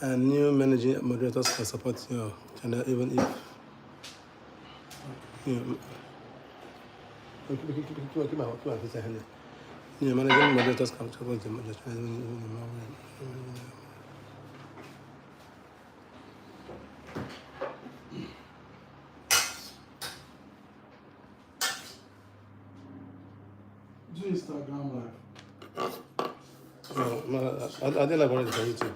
And new managing moderators can support your channel even if you new managing moderators can support the channel even Do Instagram live. no, I didn't like already for YouTube.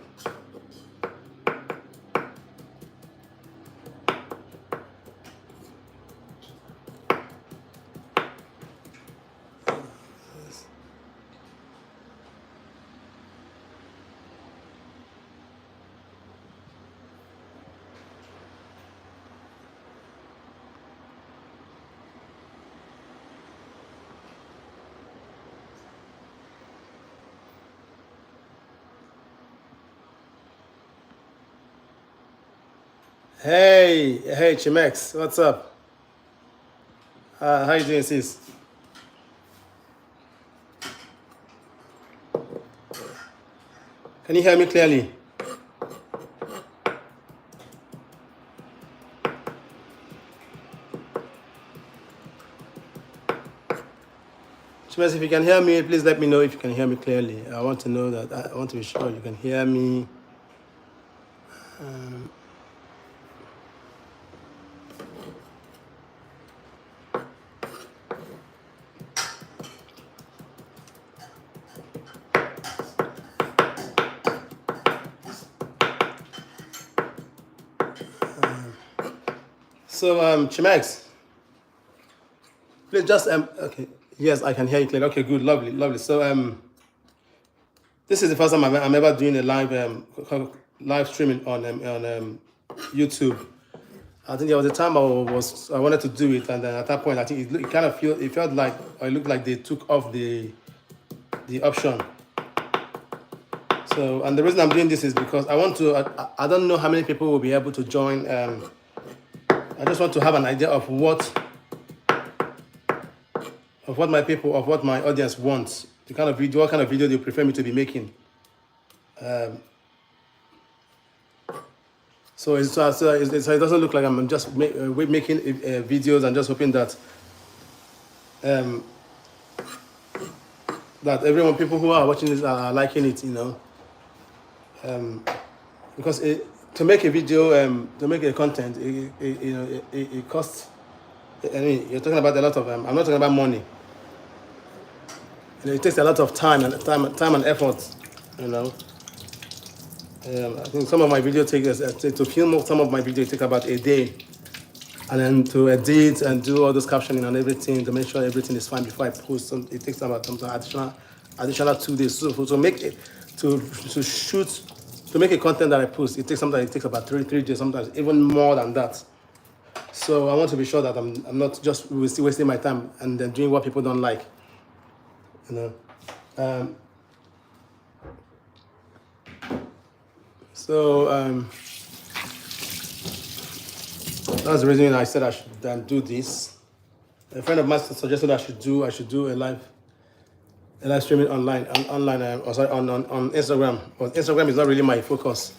Hey, Chimex, what's up? How you doing, sis? Can you hear me clearly? Chimex, if you can hear me, please let me know if you can hear me clearly. I want to know that. I want to be sure you can hear me. So, Chimex, please just okay. Yes, I can hear you clearly. Okay, good, lovely. So, this is the first time I'm ever doing a live streaming on YouTube. I think there was a time I wanted to do it, and then at that point, I think it felt like, or it looked like they took off the option. So, and the reason I'm doing this is because I want to. I don't know how many people will be able to join. I just want to have an idea of what what my audience wants. The kind of video, what kind of video they prefer me to be making. So it doesn't look like I'm just making videos and just hoping that that people who are watching this are liking it, because to make a video, to make a content, it costs. I mean, you're talking about a lot of. I'm not talking about money. It takes a lot of time and effort. I think some of my video to film some of my video take about a day, and then to edit and do all this captioning and everything to make sure everything is fine before I post. It takes about some additional 2 days. So to make it to shoot to make a content that I post, it takes about 3 days, sometimes even more than that. So I want to be sure that I'm not just wasting my time and then doing what people don't like. So that's the reason I said I should do this. A friend of mine suggested I should do a live streaming online on Instagram. But Instagram is not really my focus.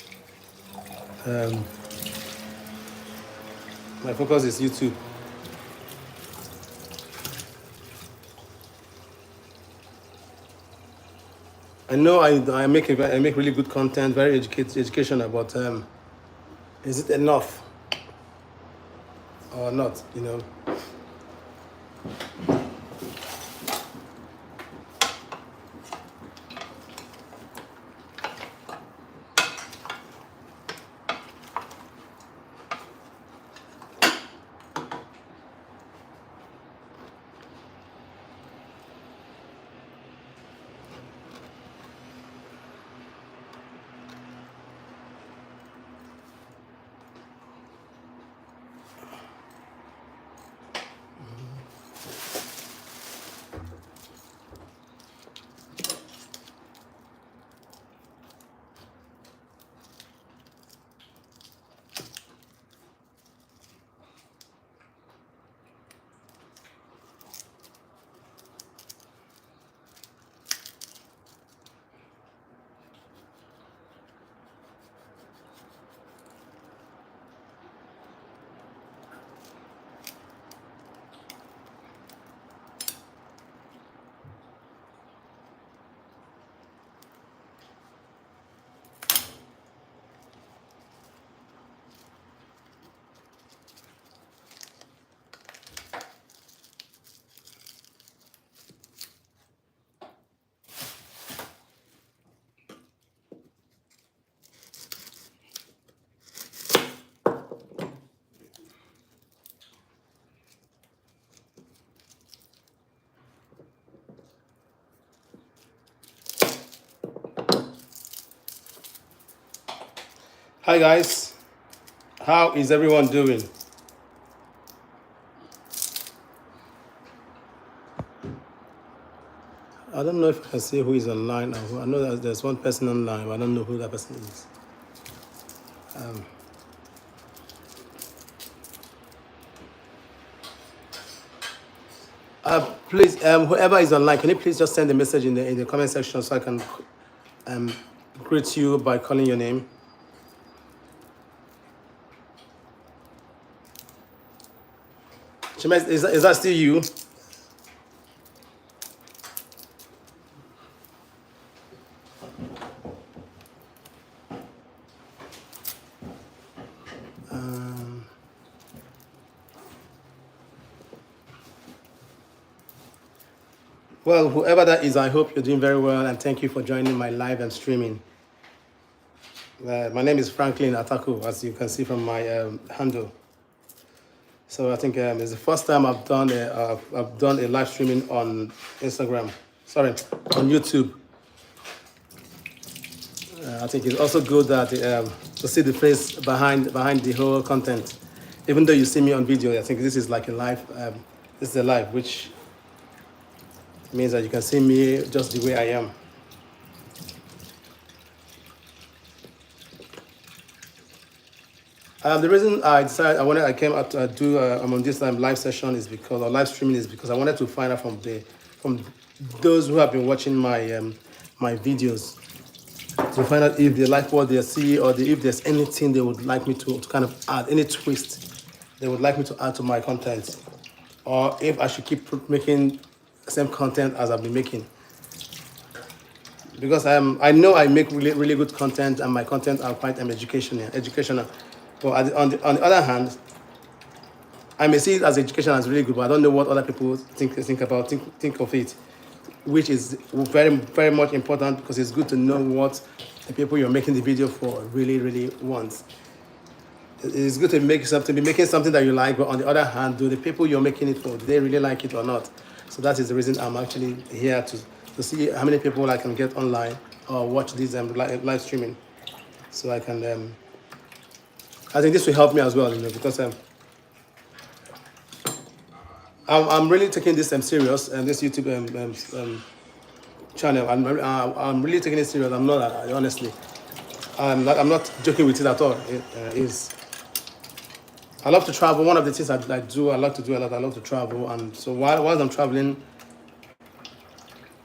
My focus is YouTube. I know I make really good content, very educational, but is it enough or not? Hi guys, how is everyone doing? I don't know if I can see who is online. I know that there's one person online, but I don't know who that person is. Please, whoever is online, can you please just send a message in the comment section so I can greet you by calling your name. Shemesh, is that still you? Well, whoever that is, I hope you're doing very well, and thank you for joining my live and streaming. My name is Franklyn Atako, as you can see from my handle. So I think it's the first time I've done a live streaming on Instagram. Sorry, on YouTube. I think it's also good that to see the face behind the whole content. Even though you see me on video, I think this is like a live. This is a live, which means that you can see me just the way I am. The reason I decided I came out to do I'm on this live session is because, or live streaming is because I wanted to find out from those who have been watching my my videos, to find out if they like what they see, or if there's anything they would like me to kind of add, any twist they would like me to add to my content, or if I should keep making the same content as I've been making. Because I know I make really good content, and my content are quite educational. But on the other hand, I may see it as education as really good, but I don't know what other people think of it, which is very much important, because it's good to know what the people you're making the video for really want. It's good to be making something that you like, but on the other hand, do the people you're making it for, do they really like it or not? So that is the reason I'm actually here to see how many people I can get online or watch this live streaming, so I can. I think this will help me as well, because I'm really taking this serious, and this YouTube channel. I'm really taking it serious. I'm not honestly. I'm not joking with it at all. I love to travel. One of the things I do, I like to do a lot. I love to travel, and so while I'm traveling,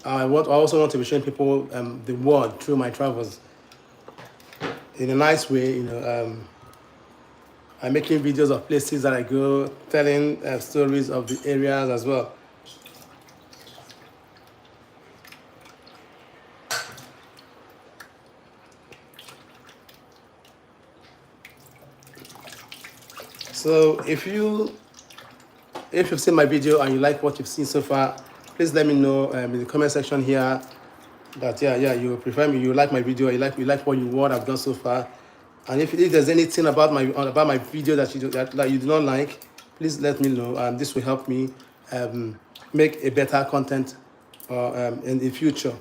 I also want to be showing people the world through my travels in a nice way. I'm making videos of places that I go, telling stories of the areas as well. So if you've seen my video and you like what you've seen so far, please let me know in the comment section here that you prefer me, you like my video, you like what I've done so far. And if there's anything about my video that you do not like, please let me know, and this will help me make a better content in the future.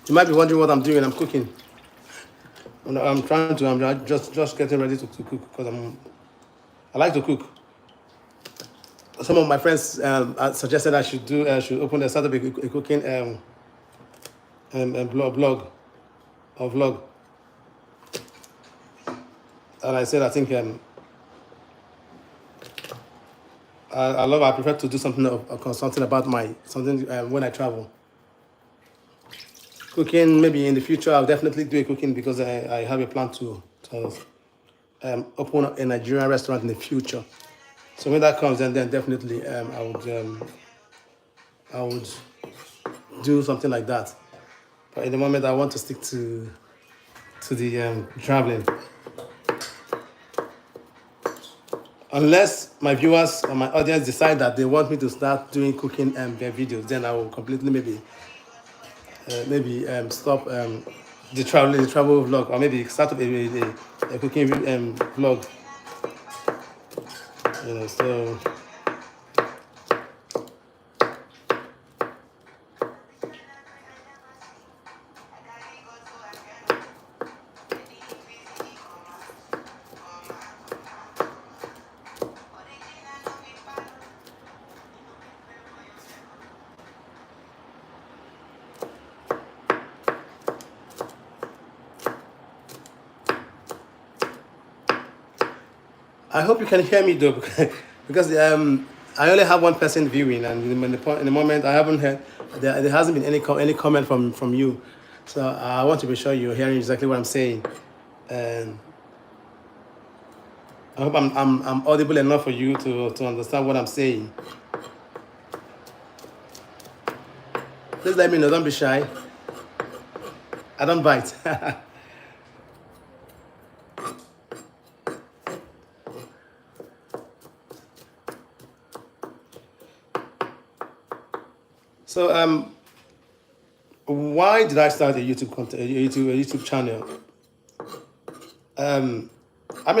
You might be wondering what I'm doing. I'm cooking. I'm just getting ready to cook, because I like to cook. Some of my friends suggested I should start up a cooking blog or vlog, and I said I think I prefer to do something about when I travel. Cooking, maybe in the future I'll definitely do a cooking, because I have a plan to open a Nigerian restaurant in the future. So when that comes, then definitely I would do something like that. But in the moment, I want to stick to the traveling. Unless my viewers or my audience decide that they want me to start doing cooking videos, then I will completely maybe stop the travel vlog, or maybe start up a cooking vlog. So I hope you can hear me though, because I only have one person viewing, and in the moment I haven't heard, there hasn't been any comment from you, so I want to be sure you're hearing exactly what I'm saying, and I hope I'm audible enough for you to understand what I'm saying. Please let me know. Don't be shy. I don't bite. So why did I start a YouTube content, a YouTube channel? I mean,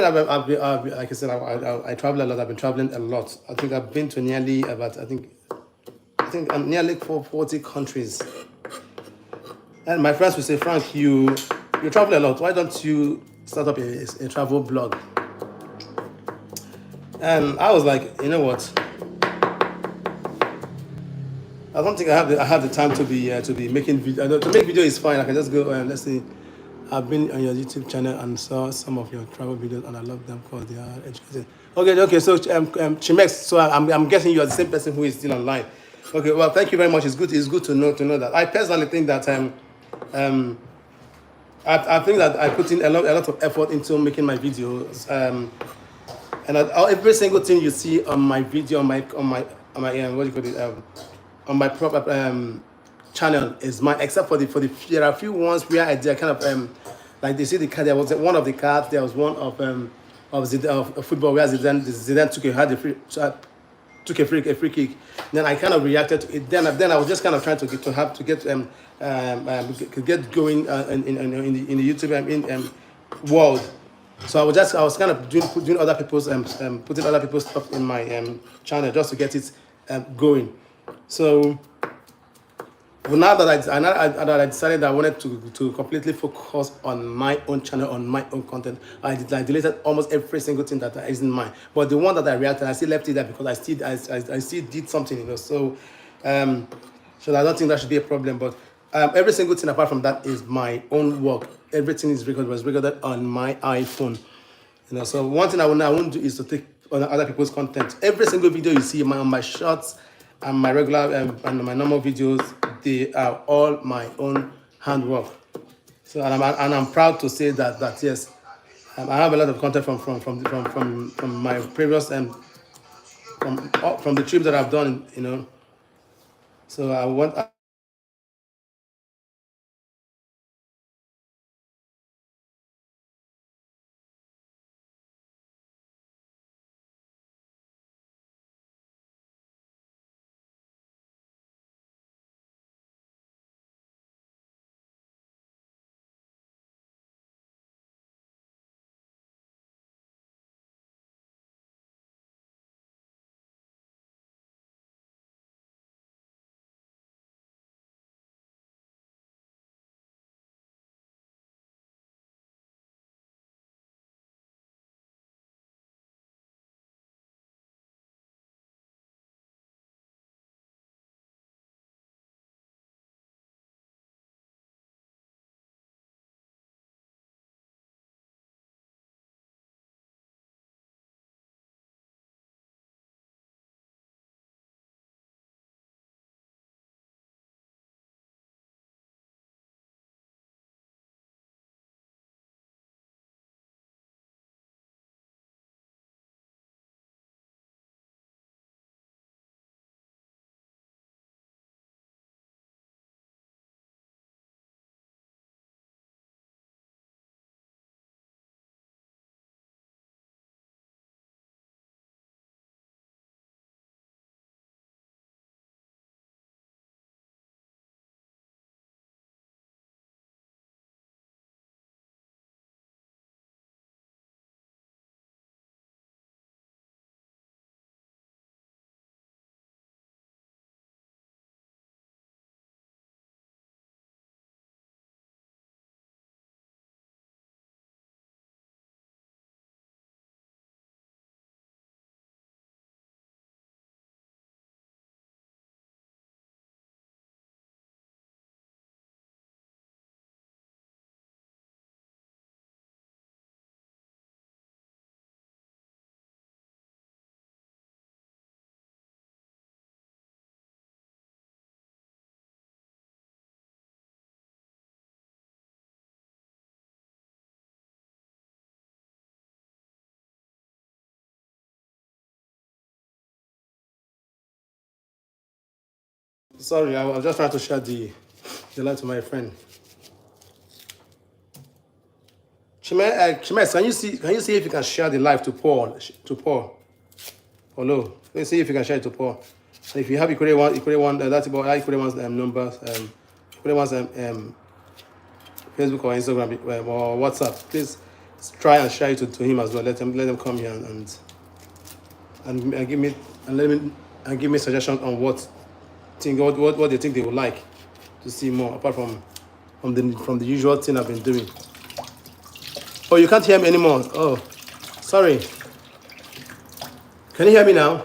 like I said, I travel a lot. I've been traveling a lot. I think I've been to nearly about, I think I'm nearly 40 countries. And my friends will say, Frank, you travel a lot. Why don't you start up a travel blog? And I was like, you know what? I don't think I have the time to be making video. To make video is fine. I can just go and let's see. I've been on your YouTube channel and saw some of your travel videos, and I love them because they are educating. Okay. So Chimex. So I'm guessing you are the same person who is still online. Okay. Well, thank you very much. It's good to know that. I personally think that um I think that I put in a lot of effort into making my videos. And every single thing you see on my video, on my what do you call it, on my proper channel is mine, except for there are a few ones where I did kind of like they see the card. There was one of the cards. There was one of football where Zidane took a free kick. Then I kind of reacted to it. Then I was just kind of trying to get going in the YouTube world. So I was kind of doing other people's putting other people's stuff in my channel just to get it going. So well, now that I decided that I wanted to completely focus on my own channel, on my own content, I deleted almost every single thing that isn't mine. But the one that I reacted, I still left it there because I still did something, So, so I don't think that should be a problem. But every single thing apart from that is my own work. Everything was recorded on my iPhone. So one thing I won't do is to take on other people's content. Every single video you see on my shorts and my regular and my normal videos, they are all my own handwork. So and I'm proud to say that yes, I have a lot of content from my previous and from the trips that I've done. So I want. Sorry, I was just trying to share the live to my friend. Chimes, can you see if you can share the live to Paul? Hello. Let's see if you can share it to Paul. And if you have Equity One, that's about Equity One's numbers. Equity One's Facebook or Instagram or WhatsApp. Please try and share it to him as well. Let them come here and give me suggestions on what they think they would like to see more apart from the usual thing I've been doing. Oh, you can't hear me anymore. Oh, sorry. Can you hear me now?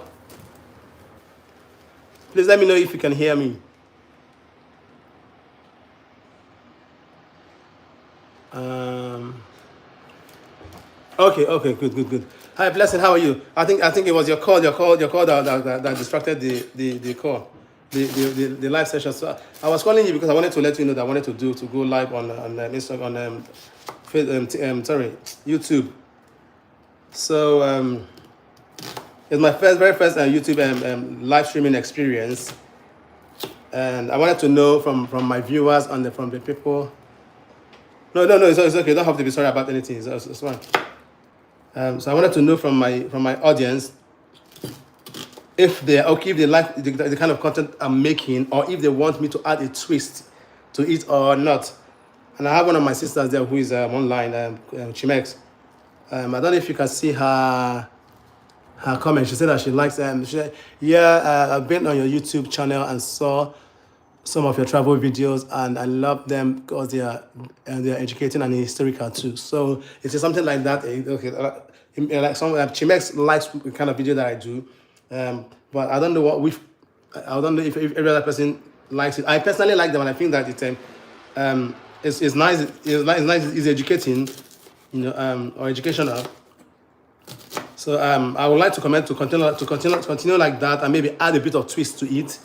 Please let me know if you can hear me. Okay, good. Hi, Blessing, how are you? I think it was your call that distracted the call, the live session. So I was calling you because I wanted to let you know that I wanted to go live on Instagram, YouTube. So it's my very first YouTube live streaming experience, and I wanted to know from my viewers and from the people. No, it's okay. You don't have to be sorry about anything. It's fine. So I wanted to know from my audience if they like the kind of content I'm making, or if they want me to add a twist to it or not. And I have one of my sisters there who is online, Chimex. I don't know if you can see her comment. She said that she likes she said, I've been on your YouTube channel and saw some of your travel videos, and I love them because they are educating and historical too. So it is something like that. Okay, like some Chimex likes the kind of video that I do, but I don't know I don't know if every other person likes it. I personally like them, and I think that it's nice. It's educating, or educational. So I would like to continue like that, and maybe add a bit of twist to it.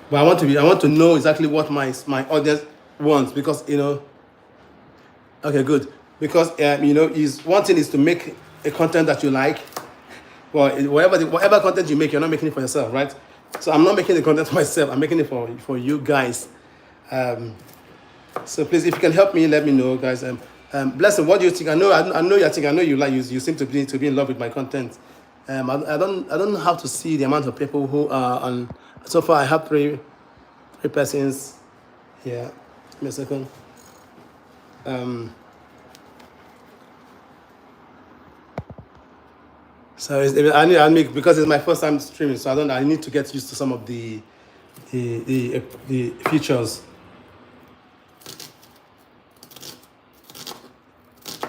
But I want to know exactly what my audience wants, because okay, good, because is one thing is to make a content that you like. Well, whatever content you make, you're not making it for yourself, right? So I'm not making the content for myself. I'm making it for you guys. So please, if you can help me, let me know, guys. Blessing, what do you think? I know you seem to be in love with my content. I don't have to see the amount of people who are on. So far, I have three persons here. Give me a second. So I need because it's my first time streaming, so I need to get used to some of the features.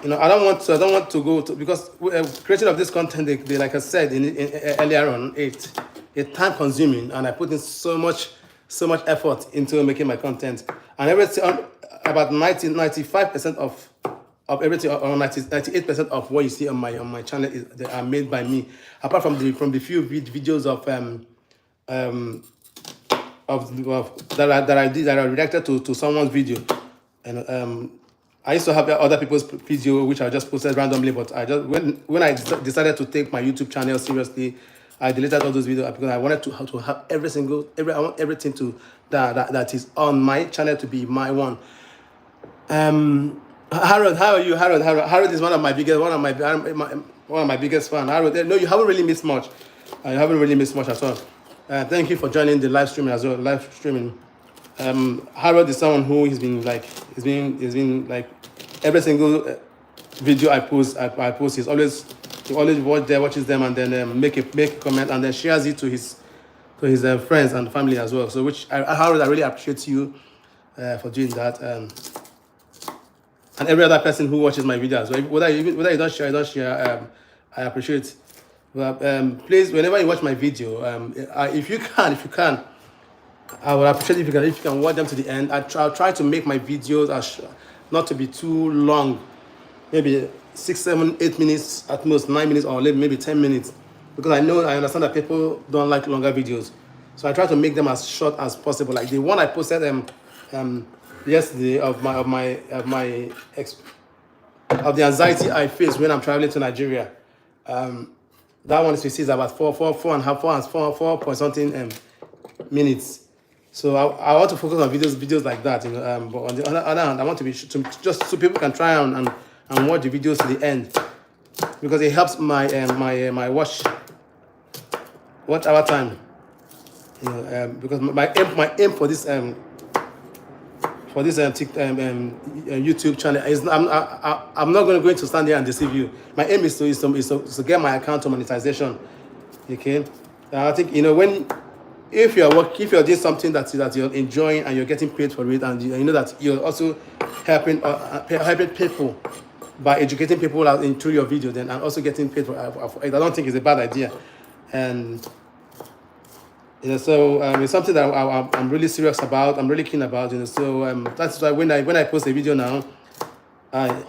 I don't want to go to, because creation of this content, they like I said earlier on, it's time consuming, and I put in so much effort into making my content, and everything about 95% of everything, or 98% of what you see on my channel they are made by me, apart from the few videos that are reacted to someone's video, and I used to have other people's video which I just posted randomly, but when I decided to take my YouTube channel seriously, I deleted all those videos because I wanted to have I want everything that is on my channel to be my one. Harold, how are you? Harold is one of my biggest fans. Harold, no, you haven't really missed much. You haven't really missed much at all. Thank you for joining the live streaming as well. Harold is someone who has been like every single video I post, he always watches them, and then make a comment, and then shares it to his friends and family as well. So Harold, I really appreciate you for doing that. And every other person who watches my videos, whether you don't share, I appreciate it. But please, whenever you watch my video, if you can, I would appreciate if you can watch them to the end. I'll try to make my videos not to be too long, maybe 6, 7, 8 minutes, at most 9 minutes, or maybe 10 minutes, because I understand that people don't like longer videos. So I try to make them as short as possible. Like the one I posted yesterday of the anxiety I face when I'm traveling to Nigeria. That one is about 4 point something minutes. So I want to focus on videos like that, you know. But on the other hand, I want to be just so people can try and watch the videos to the end, because it helps my watch hour time. You know, because my aim for this YouTube channel is I'm not going to stand here and deceive you. My aim is to get my account to monetization. Okay, I think, you know, if you're doing something that you're enjoying and you're getting paid for it, and you know that you're also helping people by educating people out through your video, then and also getting paid for it, I don't think it's a bad idea. And you know, so it's something that I'm really serious about. I'm really keen about. You know, so that's why when I post a video now, I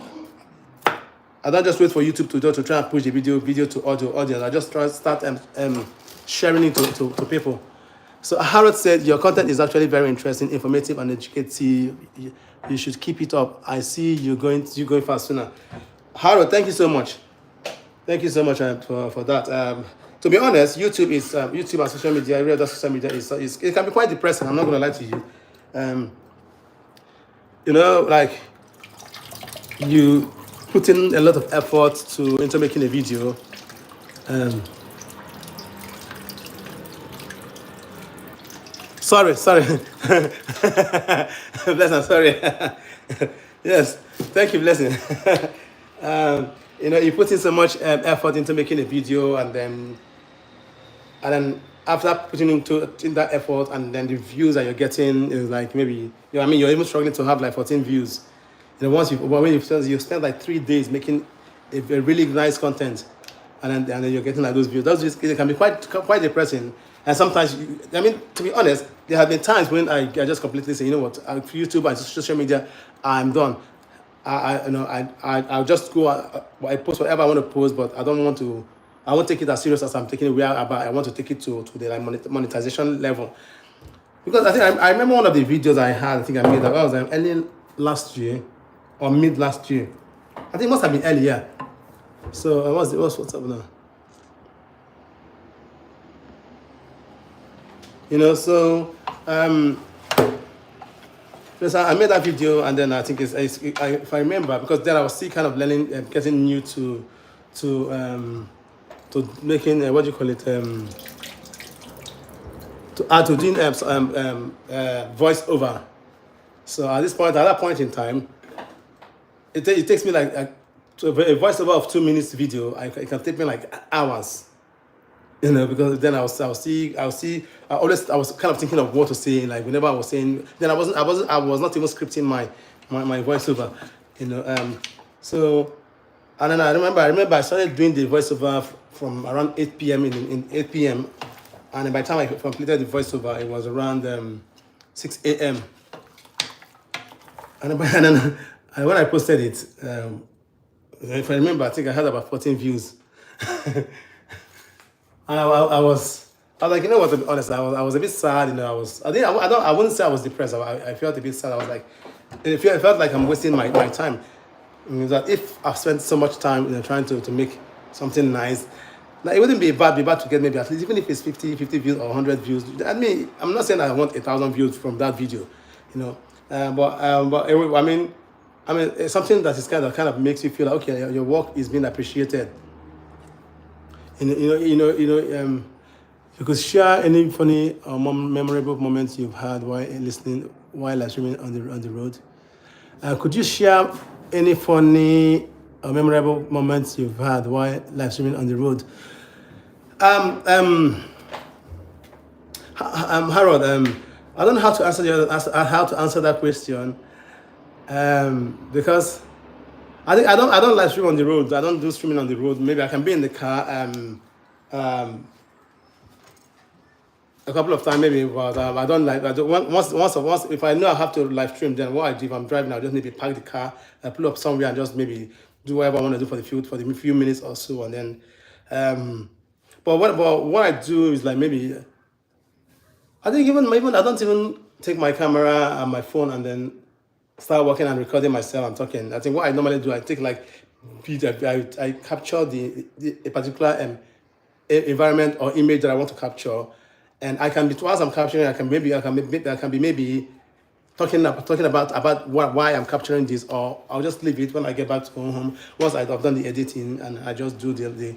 don't just wait for YouTube to try and push the video to audience. I just try to start sharing it to people. So Harold said your content is actually very interesting, informative, and educative. You should keep it up. I see you going fast sooner. Harold, thank you so much. Thank you so much for that. To be honest, YouTube and social media, real social media it can be quite depressing. I'm not gonna lie to you. You know, like you put in a lot of effort into making a video. Sorry. Blessing, sorry. Yes, thank you, Blessing. You know, you put in so much effort into making a video, and then after putting in that effort, and then the views that you're getting is like, maybe, you know, I mean, you're even struggling to have like 14 views. You know, when you spend like 3 days making a really nice content, and then you're getting like those views. Those views, it can be quite depressing. And sometimes, I mean, to be honest, there have been times when I just completely say, you know what, YouTube and social media, I'm done. I'll just go. I post whatever I want to post, but I won't take it as serious as I'm taking it. I want to take it to the like monetization level. Because I remember one of the videos I had. I think I made that was early last year or mid last year. I think it must have been earlier. So what's up now? You know, so I made that video, and then I think if I remember, because then I was still kind of learning, getting new to making what do you call it, to doing voiceover. So at that point in time, it takes me like a voiceover of 2 minutes video. It can take me like hours. You know, because then I was kind of thinking of what to say. Like whenever I was saying, then I was not even scripting my voiceover. You know, so, and then I remember I started doing the voiceover from around 8 p.m. in 8 p.m. and then by the time I completed the voiceover, it was around 6 a.m. And then when I posted it, if I remember, I think I had about 14 views. And I was like, you know what, to be honest, I was a bit sad, you know. I wouldn't say I was depressed. I felt a bit sad. I was like, it felt like I'm wasting my time. I mean, that if I've spent so much time, you know, trying to make something nice, now it wouldn't be bad to get maybe at least, even if it's 50 views or 100 views. I mean, I'm not saying I want 1,000 views from that video, you know. But I mean, it's something that is kind of makes you feel like, okay, your work is being appreciated. You could share any funny or memorable moments you've had while live streaming on the road. Could you share any funny or memorable moments you've had while live streaming on the road? Harold, I don't know how to answer that question, because I don't live stream on the road. I don't do streaming on the road. Maybe I can be in the car a couple of times, maybe, but I don't once if I know I have to live stream, then what I do if I'm driving, I'll just maybe park the car, pull up somewhere, and just maybe do whatever I want to do for the few minutes or so, and then but what I do is like, maybe I think even I don't even take my camera and my phone and then start working and recording myself and talking. I think what I normally do, I take like video, I capture a particular environment or image that I want to capture, and I can be, whilst I'm capturing, I can be maybe talking about why I'm capturing this, or I'll just leave it when I get back to home. Once I've done the editing, and I just do the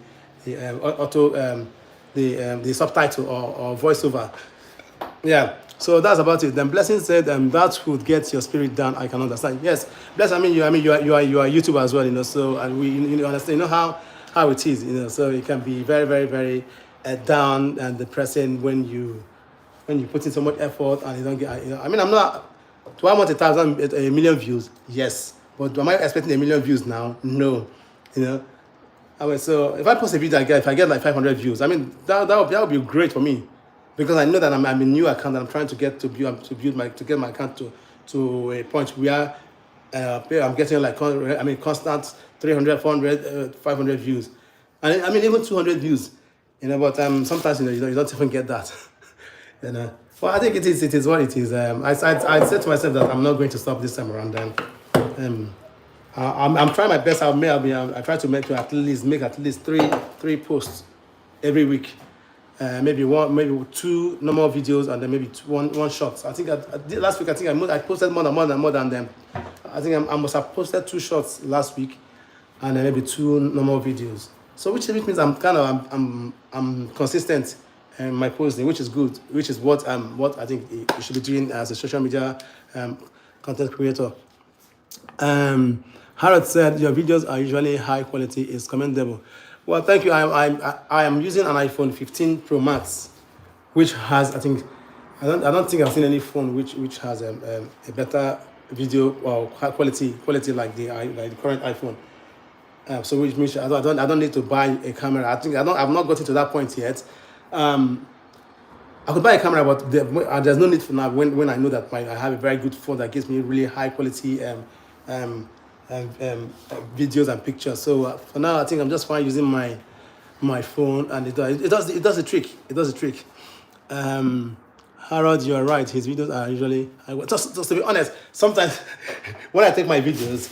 subtitle or voiceover. Yeah. So that's about it. Then Blessing said, that would get your spirit down. I can understand. Yes, Bless. I mean, you are a YouTuber as well, So, and we, understand, how it is, So it can be very, very, very down and depressing when you put in so much effort and you don't get. I mean, I'm not. Do I want a million views? Yes, but am I expecting a million views now? No, I mean, so if I post a video, if I get like 500 views, I mean, that would be great for me, because I know that I'm a new account and I'm trying to get my account to a point where I'm getting like constant 300, 400, 500 views, and I mean even 200 views, But sometimes you don't even get that, Well, I think it is what it is. I said to myself that I'm not going to stop this time around. I'm trying my best. I try to make at least three posts every week. Maybe two normal videos, and then maybe one short. I think last week I posted more than them. I think I must have posted 2 shorts last week, and then maybe 2 normal videos. So which means I'm consistent in my posting, which is good. Which is what I think you should be doing as a social media content creator. Harold said your videos are usually high quality. Is commendable. Well, thank you. I am using an iPhone 15 Pro Max, which has, I don't think I've seen any phone which has a better video or quality like the current iPhone. So which means I don't need to buy a camera. I've not gotten to that point yet. I could buy a camera, but there's no need for now. When I know that I have a very good phone that gives me really high quality videos and pictures. So for now, I think I'm just fine using my phone, and it does the trick. It does the trick. Harold, you are right. His videos are usually just to be honest. Sometimes when I take my videos,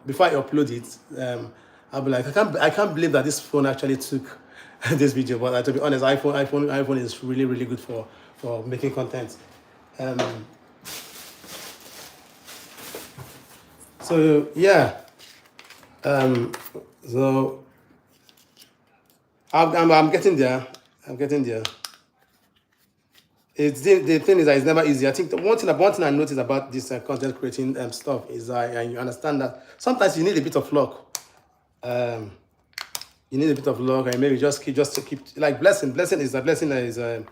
before I upload it, I'll be like, I can't believe that this phone actually took this video. But to be honest, iPhone is really, really good for making content. So yeah, so I'm getting there. The thing is that it's never easy. I think the one thing I noticed about this content creating stuff is and you understand that sometimes you need a bit of luck. And maybe just keep like Blessing. Blessing is a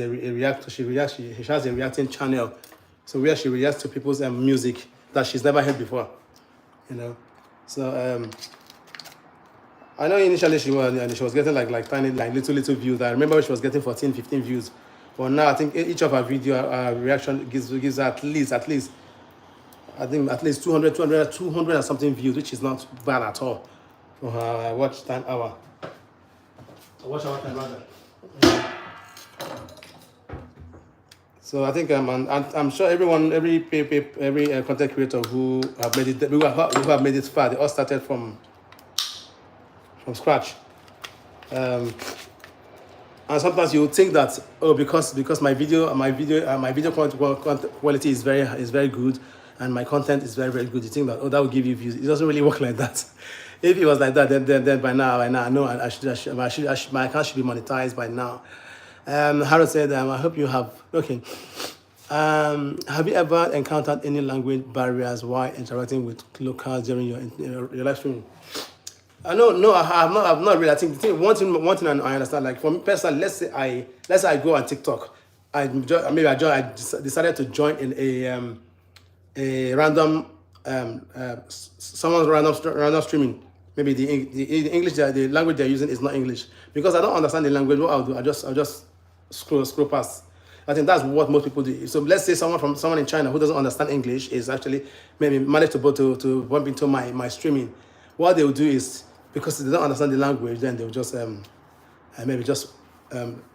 reactor. She has a reacting channel, so where she reacts to people's music that she's never heard before, So I know initially she was getting like tiny, like little views. I remember she was getting 14, 15 views. But now I think each of her video reaction gives her at least 200 and something views, which is not bad at all for her watch time hour. Watch hour time rather. So I think I'm sure every content creator who have made it far, they all started from scratch. And sometimes you think that because my video quality is very good, and my content is very, very good, you think that that will give you views. It doesn't really work like that. If it was like that, then by now I know my account should be monetized by now. Harold said, I hope you have. Okay. Have you ever encountered any language barriers while interacting with locals during your live streaming? No, I have not. I've not really. I think one thing I understand. Like for me personally, let's say I go on TikTok. I decided to join in a random someone's random streaming. Maybe the English, the language they're using is not English, because I don't understand the language. What I'll do, I'll just scroll past. I think that's what most people do. So let's say someone in China who doesn't understand English is actually maybe managed to bump into my streaming. What they'll do is, because they don't understand the language, then they'll just maybe just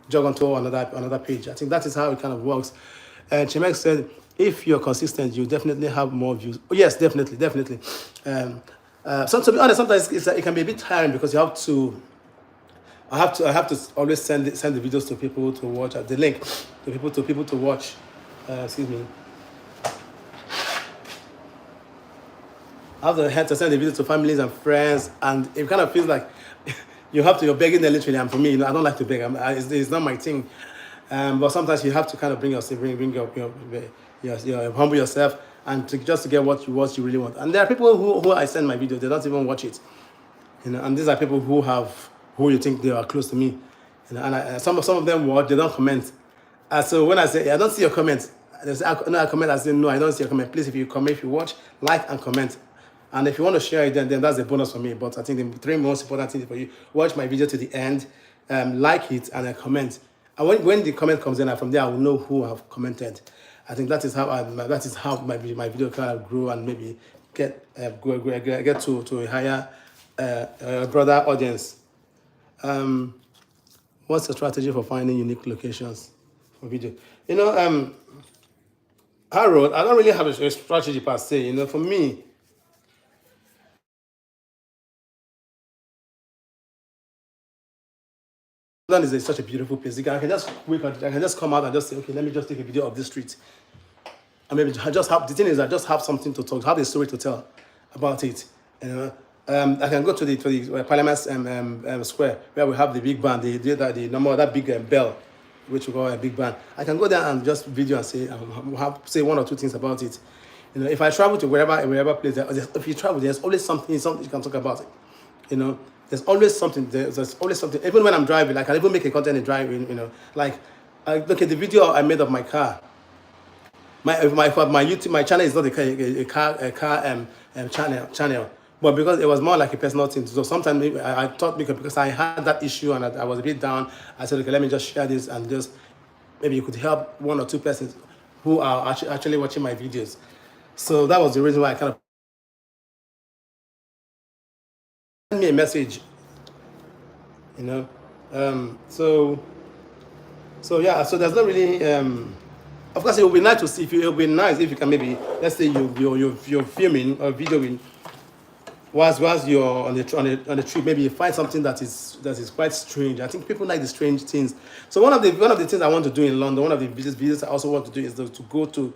jog onto another page. I think that is how it kind of works. Chimek said, if you're consistent, you definitely have more views. Oh, yes, definitely. So to be honest, sometimes it can be a bit tiring because you have to I have to always send the videos to people to watch, the link to people to watch. Excuse me. I have to send the video to families and friends, and it kind of feels like you're begging them literally. And for me, I don't like to beg. It's not my thing. But sometimes you have to kind of bring your humble yourself, and just to get what you really want. And there are people who I send my video, they don't even watch it. And these are people who you think they are close to me. And some of them watch, they don't comment. So when I say I don't see your comments, they say no, I comment. I say no, I don't see your comment. Please, if you comment, if you watch, like and comment. And if you want to share it, then that's a bonus for me. But I think the three most important things for you: watch my video to the end, like it, and then comment. And when the comment comes in, from there I will know who have commented. I think that is how my video kind of grow and maybe get to a higher broader audience. What's the strategy for finding unique locations for video? Harold, I don't really have a strategy per se. For me, London is such a beautiful place. I can just come out and just say, okay, let me just take a video of this street. And maybe I just have, the thing is, I just have something to talk, have a story to tell about it. I can go to the Parliament Square where we have the big band, that big bell, which we call a big band. I can go there and just video and say one or two things about it. If I travel to wherever place, if you travel, there's always something you can talk about it. There's always something. There's always something. Even when I'm driving, like I even make a content in driving. Like look at the video I made of my car. My YouTube, my channel is not a car channel, but because it was more like a personal thing. So sometimes maybe I thought because I had that issue and I was a bit down, I said, okay, let me just share this and just maybe you could help one or two persons who are actually watching my videos. So that was the reason why I kind of send me a message, so yeah, so there's not really of course it would be nice to see it would be nice if you can maybe, let's say you're filming or videoing whilst you're on the trip, maybe you find something that is quite strange. I think people like the strange things. So one of the things I want to do in London, one of the videos I also want to do is to go to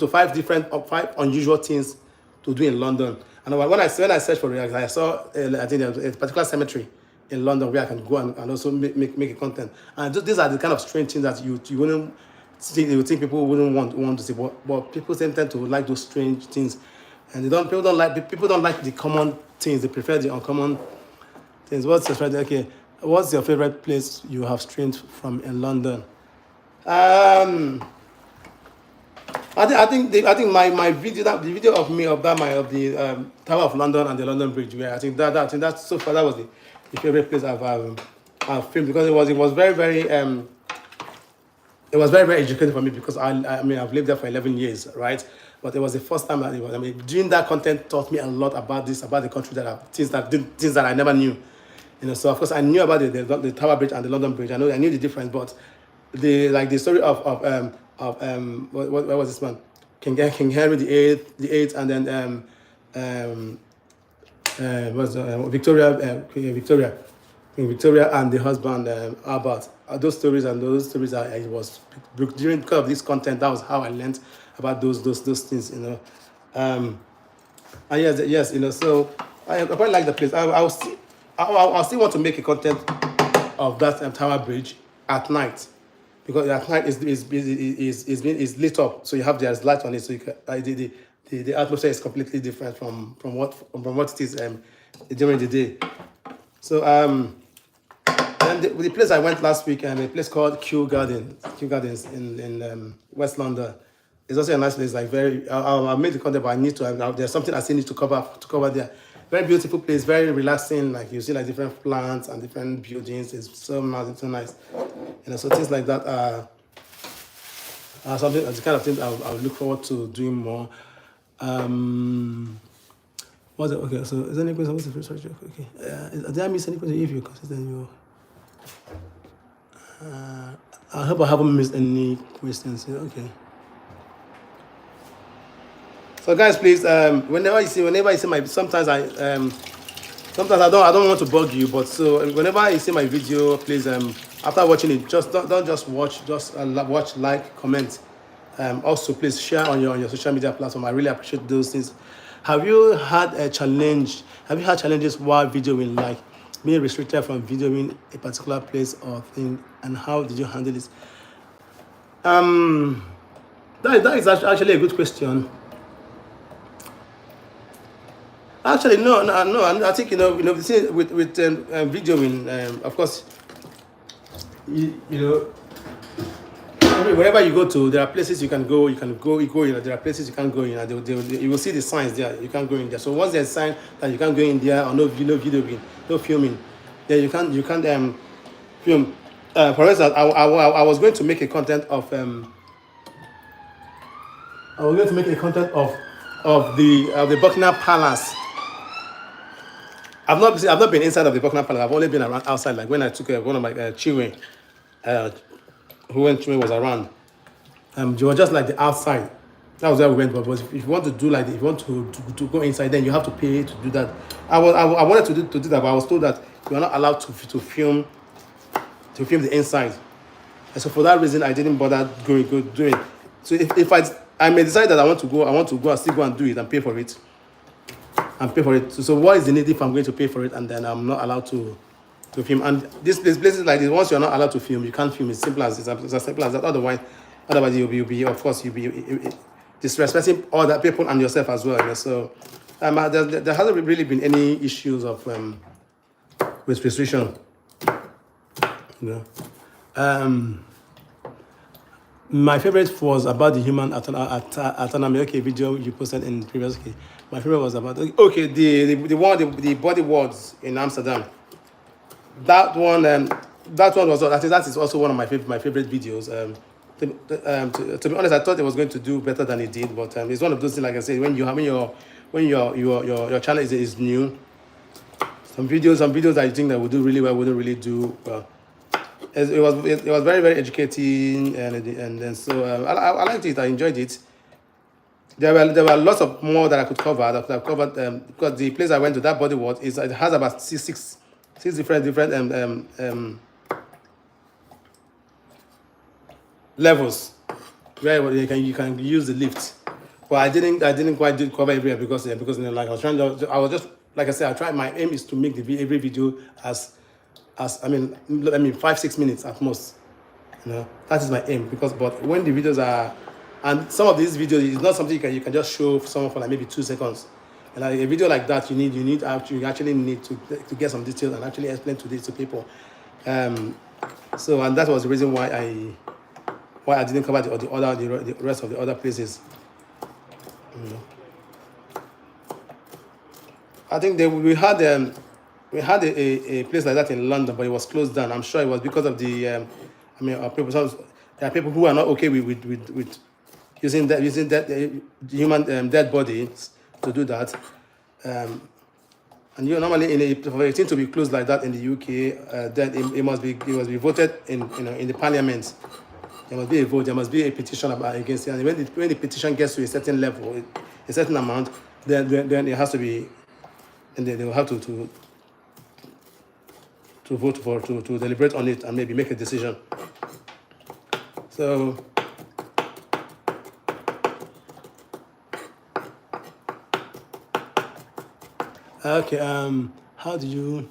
five different five unusual things to do in London. And when I searched for it, I saw I think there's a particular cemetery in London where I can go and also make a content. And these are the kind of strange things that you wouldn't think people wouldn't want to see, but people tend to like those strange things, and people don't like the common things. They prefer the uncommon things. What's your favorite place you have streamed from in London? I think my video, the video of me of the Tower of London and the London Bridge, where I think that so far that was the favorite place I've filmed, because it was very very educating for me, because I mean I've lived there for 11 years, right? But it was the first time doing that content taught me a lot about the country, things that I never knew. So of course I knew about the Tower Bridge and the London Bridge. I knew the difference, but the story of what was this one? King Henry the Eighth, and then Queen Victoria and the husband Albert. Those stories I was during, because of this content, that was how I learned about those things. And yes, so I quite like the place. I'll still want to make a content of that Tower Bridge at night, because at night is lit up, so you have there's light on it, so you can, the atmosphere is completely different from what it is during the day. So and the place I went last week, a place called Kew Gardens in West London. It's also a nice place. Like I made the content, but I need to. There's something I still need to cover there. Very beautiful place, very relaxing. Like you see, like different plants and different buildings. It's so nice. It's so nice. So things like that are something. The kind of things I'll look forward to doing more. What's it? Okay. So is there any question? What's the first question? Okay. Did I miss any question? If you're consistent, you. I hope I haven't missed any questions. Okay. So guys, please, whenever you see my, sometimes sometimes I don't want to bug you, but so whenever you see my video, please after watching it, just don't just watch, just watch, like, comment. Also, please share on your social media platform. I really appreciate those things. Have you had a challenge? Have you had challenges while videoing, like being restricted from videoing a particular place or thing, and how did you handle it? That is actually a good question. Actually, no. I think the thing with videoing, of course, you know, wherever you go to, there are places you can go. You go. There are places you can't go in. You will see the signs there. You can't go in there. So once there's a sign that you can't go in there, or no videoing, no filming, then you can't film. For instance, I was going to make a content of the Buckingham Palace. I've not been inside of the Buckingham Palace. I've only been around outside. Like when I took one of my Chiwe, when Chiwe was around. You were just like the outside. That was where we went. But if you want to do if you want to go inside, then you have to pay to do that. I wanted to do that, but I was told that you are not allowed to film the inside. And so for that reason, I didn't bother doing it. So if I may decide that I want to go and still go and do it and pay for it. So what is the need if I'm going to pay for it and then I'm not allowed to film? And these places like this, once you're not allowed to film, you can't film. It's simple as simple as that. Otherwise you'll be disrespecting other people and yourself as well. So there hasn't really been any issues of with restriction. My favorite was about the human autonomy. Okay, video you posted in previous. Okay, my favorite was about the body wards in Amsterdam. That one was. I think that is also one of my favorite videos. To be honest, I thought it was going to do better than it did, but it's one of those things. Like I said, when your channel is new, some videos that you think that will do really well wouldn't really do well. It was very, very educating, and so I liked it. I enjoyed it. There were lots of more that I could cover. That I've covered because the place I went to, that body ward, it has about six different levels where you can use the lift. But I didn't quite cover everywhere because like I was just like I said, I tried. My aim is to make every video as 5-6 minutes at most. That is my aim but when the videos are, and some of these videos is not something you can just show someone for like maybe 2 seconds. And like a video like that, you actually need to get some details and actually explain to people. So and that was the reason why I didn't cover the rest of the other places. I think we had a place like that in London, but it was closed down. I'm sure it was because of the there are people who are not okay with using that human dead bodies to do that. And normally for a thing to be closed like that in the UK, then it must be voted in the Parliament. There must be a vote. There must be a petition against it. And when the petition gets to a certain level, a certain amount, then it has to be, and they will have to vote to deliberate on it and maybe make a decision. So okay, how do you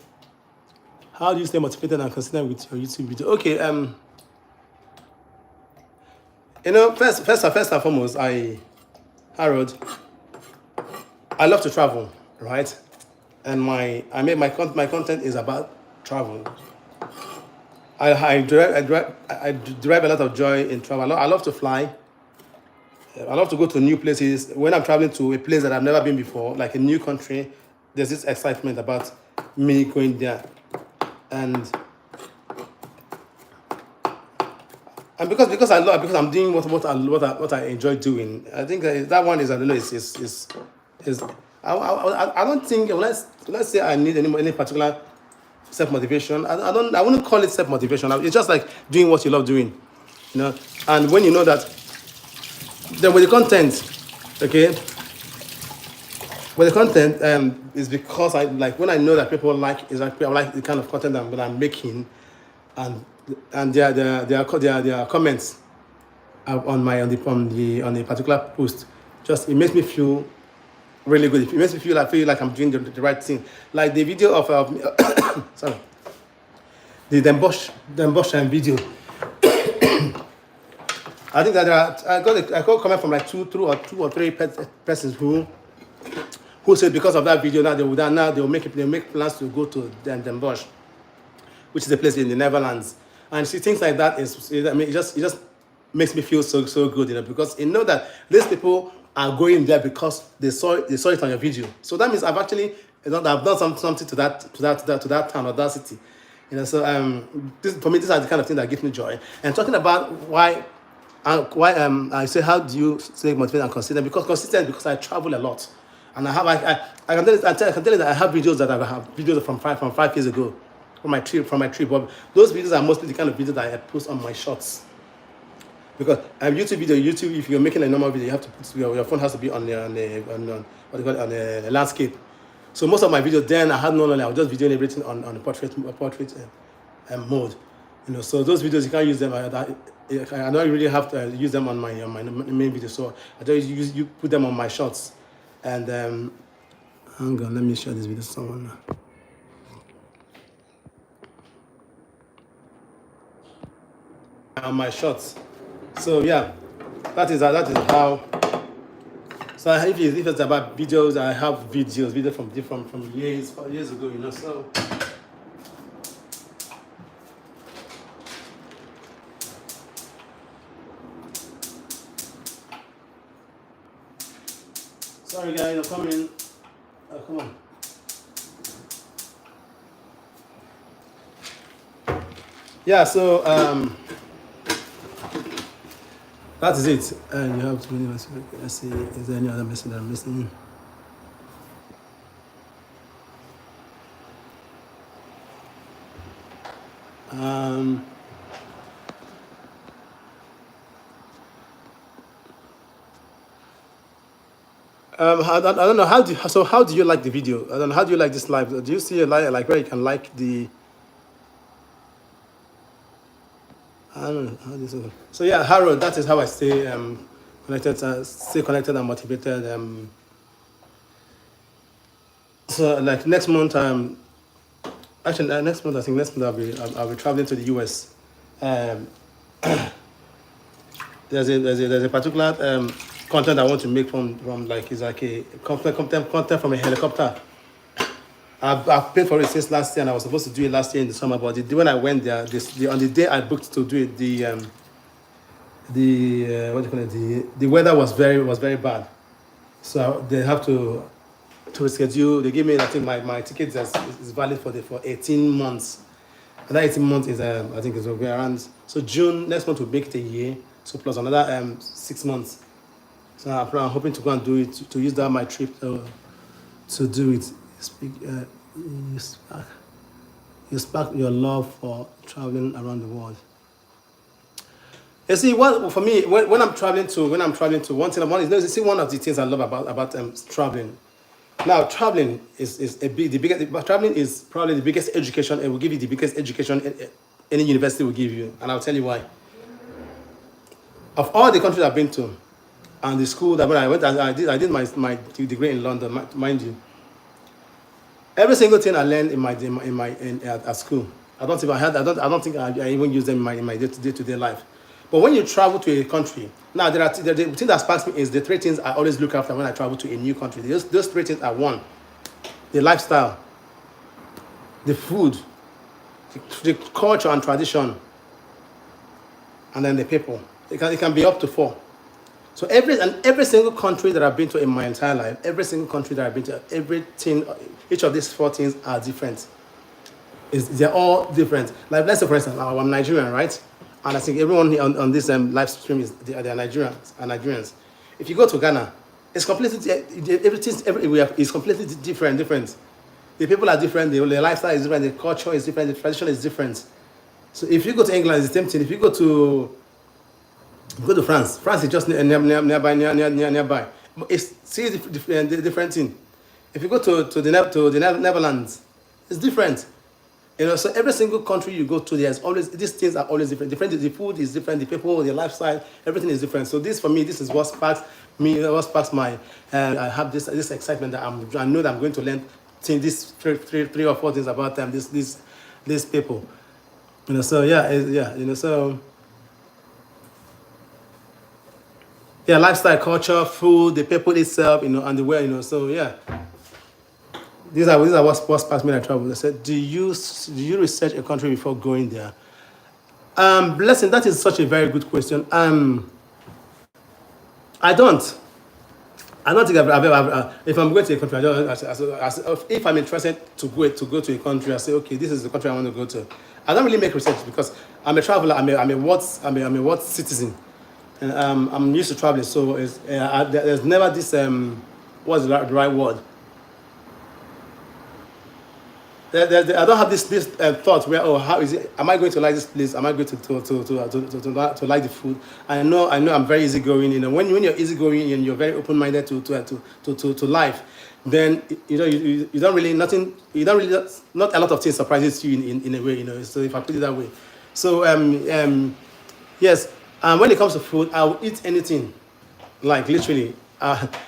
stay motivated and consistent with your YouTube video? Okay, first and foremost, Harold, I love to travel, right? And my content is about travel. I derive a lot of joy in travel. I love to fly. I love to go to new places. When I'm traveling to a place that I've never been before, like a new country, there's this excitement about me going there. And because I'm doing what I enjoy doing, I think that one is, I don't know, is I don't think, let's say I need any particular self-motivation. I wouldn't call it self-motivation. It's just like doing what you love doing, and when you know that, then with the content, okay, But the content is because I like when I know that people like is like people like the kind of content that I'm making, and their comments on my on the particular post, just it makes me feel really good. It makes me feel like I'm doing the right thing. Like the video of sorry, the Dembosh video. I think that I got a comment from like two or three persons who said because of that video now they'll make plans to go to Den Bosch, which is a place in the Netherlands. And see things like that I mean it just makes me feel so good, because you know that these people are going there because they saw it on your video. So that means I've actually I've done something to that town or that city. So for me, these are the kind of things that give me joy. And talking about why I say how do you stay motivated and consistent? Because I travel a lot, and I have I can tell you that I have videos from 5 years ago from my trip. But those videos are mostly the kind of videos that I post on my shorts. Because YouTube, if you're making a normal video, you have to put your phone has to be on the landscape. So most of my videos then I had no knowledge. I was just videoing everything on the portrait mode. So those videos you can't use them. I don't really have to use them on my main video. So I just put them on my shorts. And hang on, let me share this video to someone now. On my shorts. So yeah, that is how. So if it's about videos, I have videos from years ago, So sorry guys, I'm coming. Oh, come on. Yeah, so that is it. And you have to let's see, is there any other message that I'm missing? I don't know how do you like the video? I don't know, how do you like this live? Do you see a like where you can like the I don't know how this is. So yeah, Harold, that is how I stay connected and motivated. So like next month, actually next month I'll be traveling to the US. There's a particular content I want to make from like it's like a content from a helicopter. I've paid for it since last year, and I was supposed to do it last year in the summer. But when I went there, on the day I booked to do it, the weather was very bad. So they have to reschedule. They gave me, I think my ticket is valid for 18 months. And that 18 months is I think it's will be around. So June next month will make it a year. So plus another 6 months. So I'm hoping to go and do it to use that my trip to do it. You spark your love for traveling around the world. You see, what for me when I'm traveling to one of the things I love about traveling. Now, traveling traveling is probably the biggest education. It will give you the biggest education any university will give you, and I'll tell you why. Of all the countries I've been to, and the school that when I went, I did my degree in London, mind you. Every single thing I learned at school, I don't think I even use them in my day-to-day life. But when you travel to a country, now the thing that sparks me is the three things I always look after when I travel to a new country. Those three things are: one, the lifestyle, the food, the culture and tradition, and then the people. It can be up to four. So every single country that I've been to in my entire life, each of these four things are different. They're all different. Like let's say for instance, I'm Nigerian, right? And I think everyone here on this live stream they are Nigerians. If you go to Ghana, it's completely everywhere is completely different. The people are different. The lifestyle is different. The culture is different. The tradition is different. So if you go to England, it's the same thing. If you go to France is just nearby. But it's the different thing. If you go to the Netherlands, it's different. You know, so every single country you go to, there's always these things are always different. The food is different, the people, the lifestyle, everything is different. So this for me, this is what sparks me, what sparks my. I have this excitement that I know that I'm going to learn these three or four things about them. These people. You know, so yeah, yeah. You know, so yeah, lifestyle, culture, food, the people itself. You know, and the way. You know, so yeah. These are what sparks me when I travel. They said, do you research a country before going there? Blessing, that is such a very good question. I don't. I don't think I've ever. If I'm going to a country, if I'm interested to go to a country, I say, okay, this is the country I want to go to. I don't really make research because I'm a traveler. I'm a what citizen, and I'm used to traveling. So there's never this what's the right word? I don't have this thought where, oh, how is it? Am I going to like this place? Am I going to like the food? I know I'm very easygoing. You know, when you're easygoing and you're very open minded to life, then you know you don't really not a lot of things surprises you in a way. You know, so if I put it that way, so yes, when it comes to food, I'll eat anything, like literally,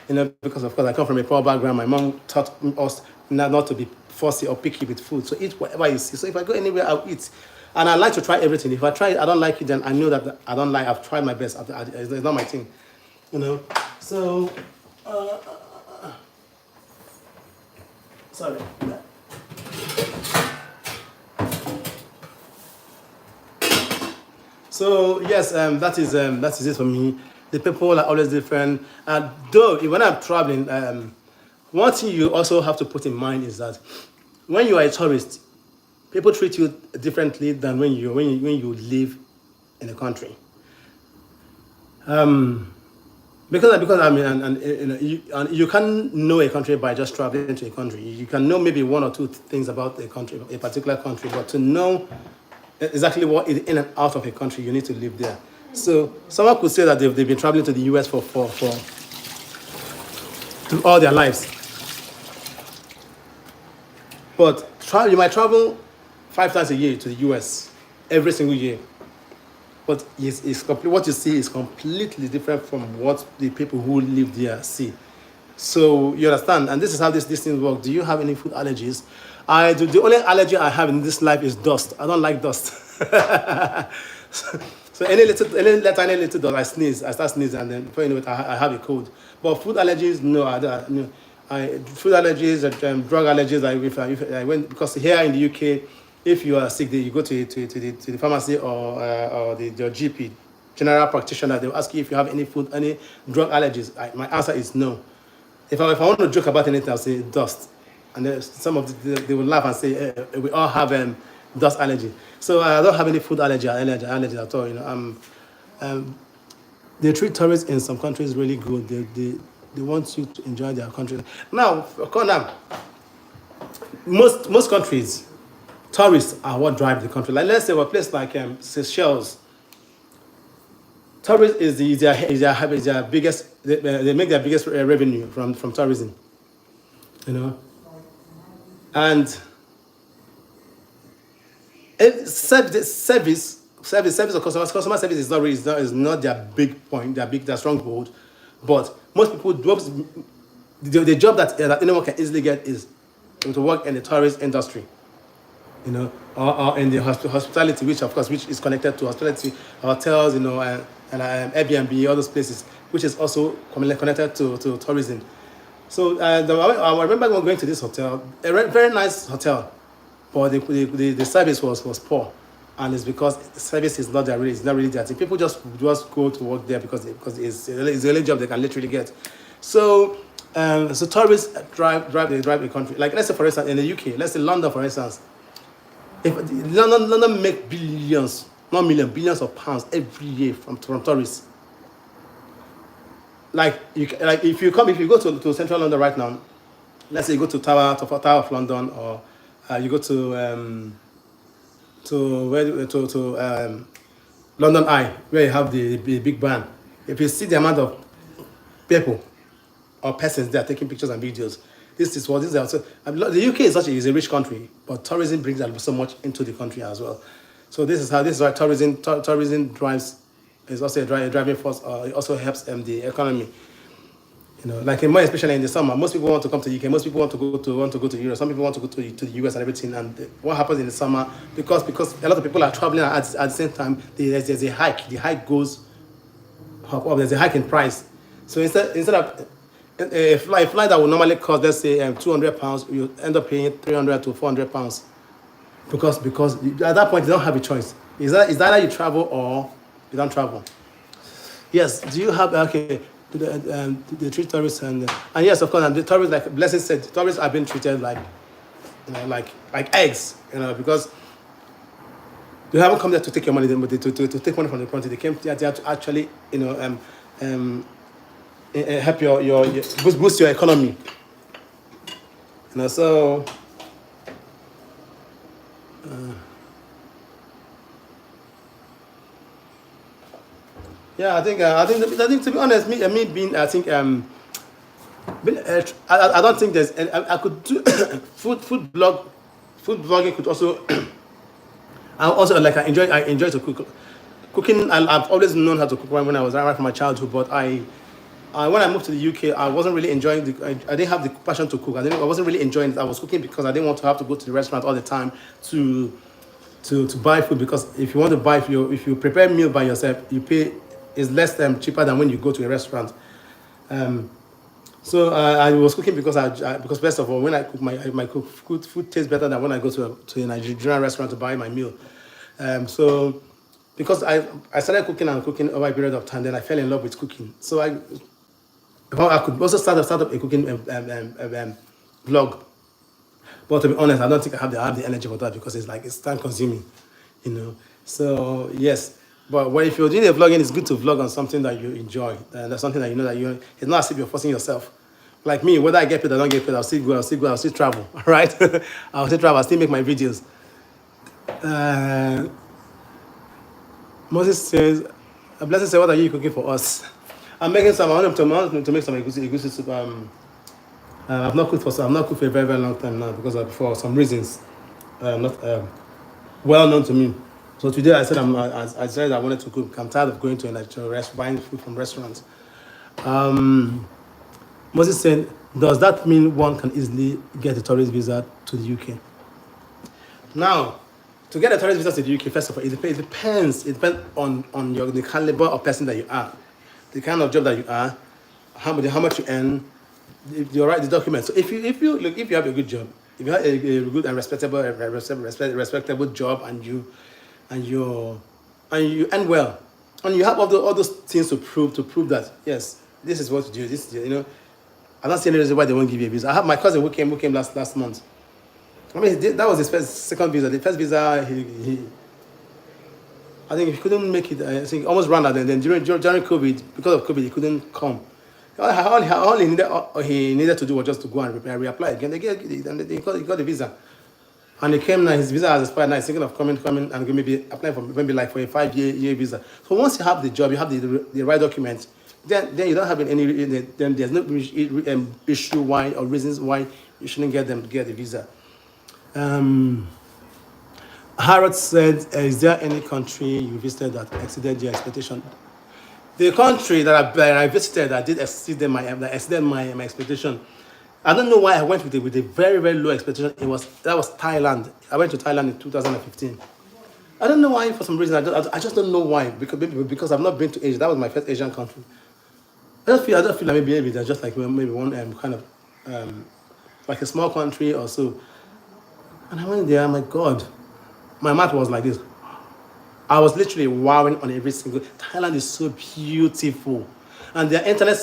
you know, because of course I come from a poor background. My mom taught us not to be fussy or picky with food. So eat whatever you see. So if I go anywhere, I'll eat. And I like to try everything. If I try it, I don't like it, then I know that I don't like. I've tried my best. It's not my thing, you know. So, sorry. So yes, that is it for me. The people are always different. And though when I'm traveling, one thing you also have to put in mind is that when you are a tourist, people treat you differently than when you live in a country. Because I mean, and you know, you can't know a country by just traveling to a country. You can know maybe one or two things about a country, a particular country, but to know exactly what is in and out of a country, you need to live there. So someone could say that they've been traveling to the US for all their lives. But you might travel 5 times a year to the US every single year. But what you see is completely different from what the people who live there see. So you understand, and this is how this thing works. Do you have any food allergies? I do. The only allergy I have in this life is dust. I don't like dust. So any tiny little dust, I sneeze. I start sneezing, and then before you know it, I have a cold. But food allergies, no, I don't. No. Food allergies, drug allergies. If I went, because here in the UK, if you are sick, you go to the pharmacy or your GP, general practitioner. They will ask you if you have any drug allergies. My answer is no. If I want to joke about anything, I'll say dust, and then they will laugh and say we all have dust allergy. So I don't have any food allergy at all. You know, they treat tourists in some countries really good. They want you to enjoy their country. Now, most countries, tourists are what drive the country. Like let's say a place like Seychelles. Tourism is their biggest. They make their biggest revenue from tourism. You know, and service of customer service is not their big point, their stronghold. But most people, the job that anyone can easily get is to work in the tourist industry, you know, or in the hospitality, which is connected to hospitality, hotels, you know, and Airbnb, all those places, which is also connected to tourism. So I remember going to this hotel, a very nice hotel, but the service was poor, and it's because the service is not there. It's not really there. People just go to work there because it's the only job they can literally get. So tourists drive the country. Like let's say for instance in the UK, let's say London for instance. If London make billions, not millions, billions of pounds every year from tourists. Like if you go to central London right now, let's say you go to Tower of London, or you go to London Eye, where you have the big band. If you see the amount of people or persons there taking pictures and videos, This is what this is also. The UK is a rich country, but tourism brings so much into the country as well. So this is why tourism drives is also a driving force. It also helps the economy. Like more especially in the summer, most people want to come to UK. Most people want to go to Europe. Some people want to go to the US and everything. And what happens in the summer, because a lot of people are traveling at the same time, there's a hike. The hike goes up. There's a hike in price. So instead of a flight that would normally cost, let's say £200, you end up paying £300 to £400 because at that point you don't have a choice. Is either you travel or you don't travel. Yes. Do you have the treat tourists and yes, of course, and the tourists, like Blessing said, tourists are being treated like eggs, because they haven't come there to take your money, but to take money from the country. They came there to actually help your boost your economy. So. Yeah, I think to be honest, me being, I think I don't think there's I could do food blogging could also I also I enjoy to cook. Cooking, I've always known how to cook when I was right from my childhood, but I when I moved to the UK, I wasn't really enjoying I didn't have the passion to cook. I wasn't really enjoying it. I was cooking because I didn't want to have to go to the restaurant all the time to buy food, because if you want to buy, if you prepare a meal by yourself, you pay is less cheaper than when you go to a restaurant. So I was cooking because because first of all, when I cook my food tastes better than when I go to a Nigerian restaurant to buy my meal. So because I started cooking over a period of time, then I fell in love with cooking. So I could also start up a cooking vlog. But to be honest, I don't think I have the energy for that, because it's time consuming, So yes, but if you're doing a vlogging, it's good to vlog on something that you enjoy, and that's something that it's not as if you're forcing yourself. Like me, whether I get paid or don't get paid, I'll still go, I'll still travel, all right? I'll still travel, I'll still make my videos. Moses says, a blessing says, what are you cooking for us? I'm making some. I want to make some egusi soup. I've not cooked for a very, very long time now, because for some reasons, not well known to me. So today I said I said I wanted to cook. I'm tired of going to a restaurant, buying food from restaurants. Moses said, does that mean one can easily get a tourist visa to the UK? Now, to get a tourist visa to the UK, first of all, it depends. It depends on the caliber of person that you are, the kind of job that you are, how much you earn, if you write the documents. So if you have a good job, if you have a good and respectable job, and you earn well, and you have all those things to prove that yes, this is what you do. I don't see any reason why they won't give you a visa. I have my cousin who came last month. I mean, that was his second visa. The first visa, I think he couldn't make it. I think almost ran out. And then during COVID, because of COVID, he couldn't come. All he needed to do was just to go and reapply again. He got the visa. And he came now. His visa has expired now. He's thinking of coming and maybe applying for for a 5-year visa. So once you have the job, you have the right documents, then you don't have any. Then there's no issue why or reasons why you shouldn't get the visa. Harold said, is there any country you visited that exceeded your expectation? The country that I visited that did exceed my expectation. I don't know why I went with a very, very low expectation. That was Thailand. I went to Thailand in 2015. I don't know why, for some reason. I just don't know why. Because I've not been to Asia. That was my first Asian country. I don't feel like maybe they're just like maybe one kind of like a small country or so. And I went there. My God, my mouth was like this. I was literally wowing on every single. Thailand is so beautiful, and their internet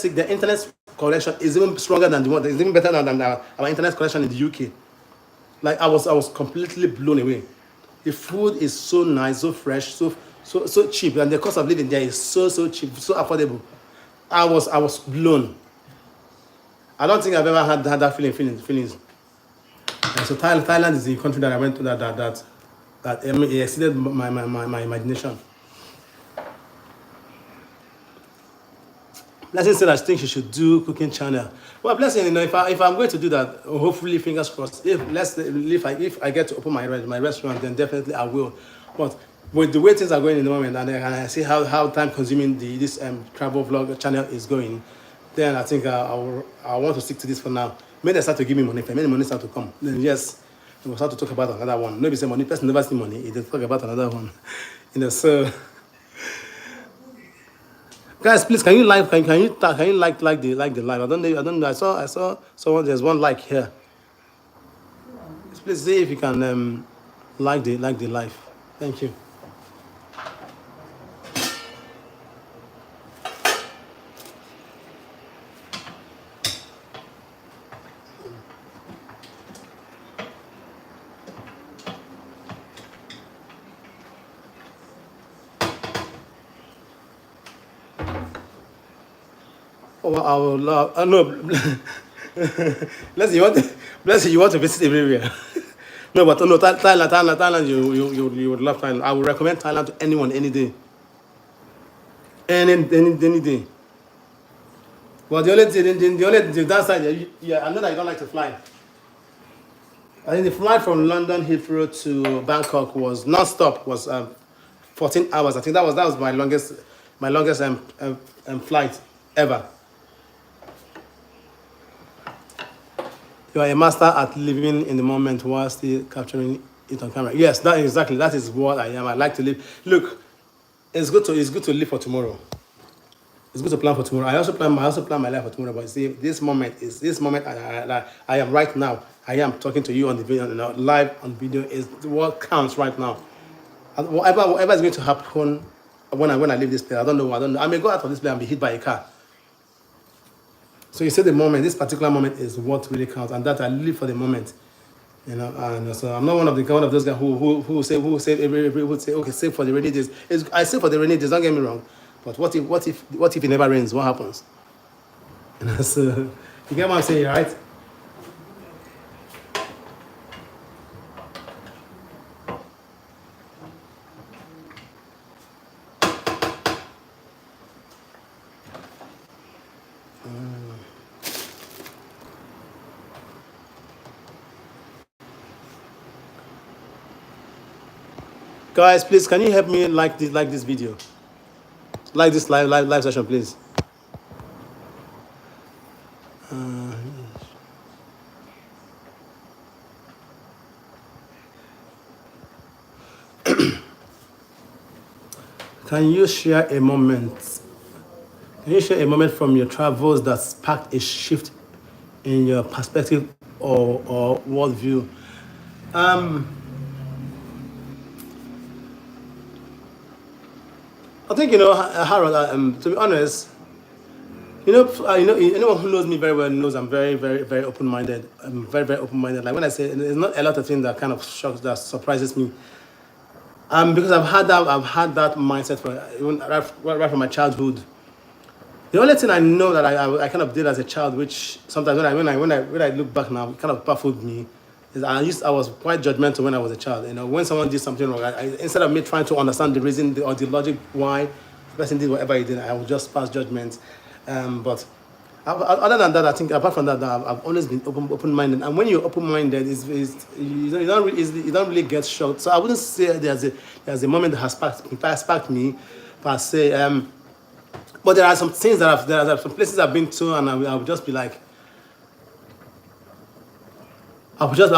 connection is even stronger than the one. It's even better than our internet connection in the UK. Like I was completely blown away. The food is so nice, so fresh, so cheap, and the cost of living there is so cheap, so affordable. I was blown. I don't think I've ever had that feelings. And so Thailand is the country that I went to that it exceeded my imagination. Blessing said I think she should do cooking channel. Well, Blessing, if I'm going to do that, hopefully, fingers crossed. If I get to open my restaurant, then definitely I will. But with the way things are going in the moment, and I see how time consuming this travel vlog channel is going, then I think I want to stick to this for now. When they start to give me money, when the money start to come, then yes, we'll start to talk about another one. Nobody say money, person never see money. They talk about another one. So. Guys, please, can you like the live? I don't know. I saw someone. There's one like here. Please see if you can like the live. Thank you. Oh, I will love. No, bless you. You want to visit everywhere. No, but no, Thailand. You would love Thailand. I would recommend Thailand to anyone any day. Any day. Well, the downside, yeah, I know that you don't like to fly. I think the flight from London Heathrow to Bangkok was non-stop. Was 14 hours. I think that was my longest flight ever. You are a master at living in the moment while still capturing it on camera. Yes, that is what I am. I like to live. Look, it's good to live for tomorrow. It's good to plan for tomorrow. I also plan my life for tomorrow. But see, this moment I am right now. I am talking to you on the video, live on video is what counts right now. And whatever is going to happen when I leave this place, I don't know. I may go out of this place and be hit by a car. So you say the moment, this particular moment is what really counts, and that I live for the moment, And so I'm not one of those guys who say okay, save for the rainy days. I save for the rainy days. Don't get me wrong, but what if it never rains? What happens? So you get what I'm saying, right? Guys, please, can you help me like this video? Like this live session, please. Can you share a moment? Can you share a moment from your travels that sparked a shift in your perspective or worldview? I think Harold. To be honest, anyone who knows me very well knows I'm very, very, very open-minded. I'm very, very open-minded. Like when I say, there's not a lot of things that kind of shocks, that surprises me. Because I've had that mindset right from my childhood. The only thing I know that I kind of did as a child, which sometimes when I look back now, it kind of baffled me, is I was quite judgmental when I was a child. When someone did something wrong, instead of me trying to understand the reason or the logic why the person did whatever he did, I would just pass judgment. But other than that, I think apart from that, I've always been open-minded. And when you're open-minded, you don't really get shocked. So I wouldn't say there's a moment that has sparked me, per se. But there are some things there are some places I've been to, and I would just be like, I would just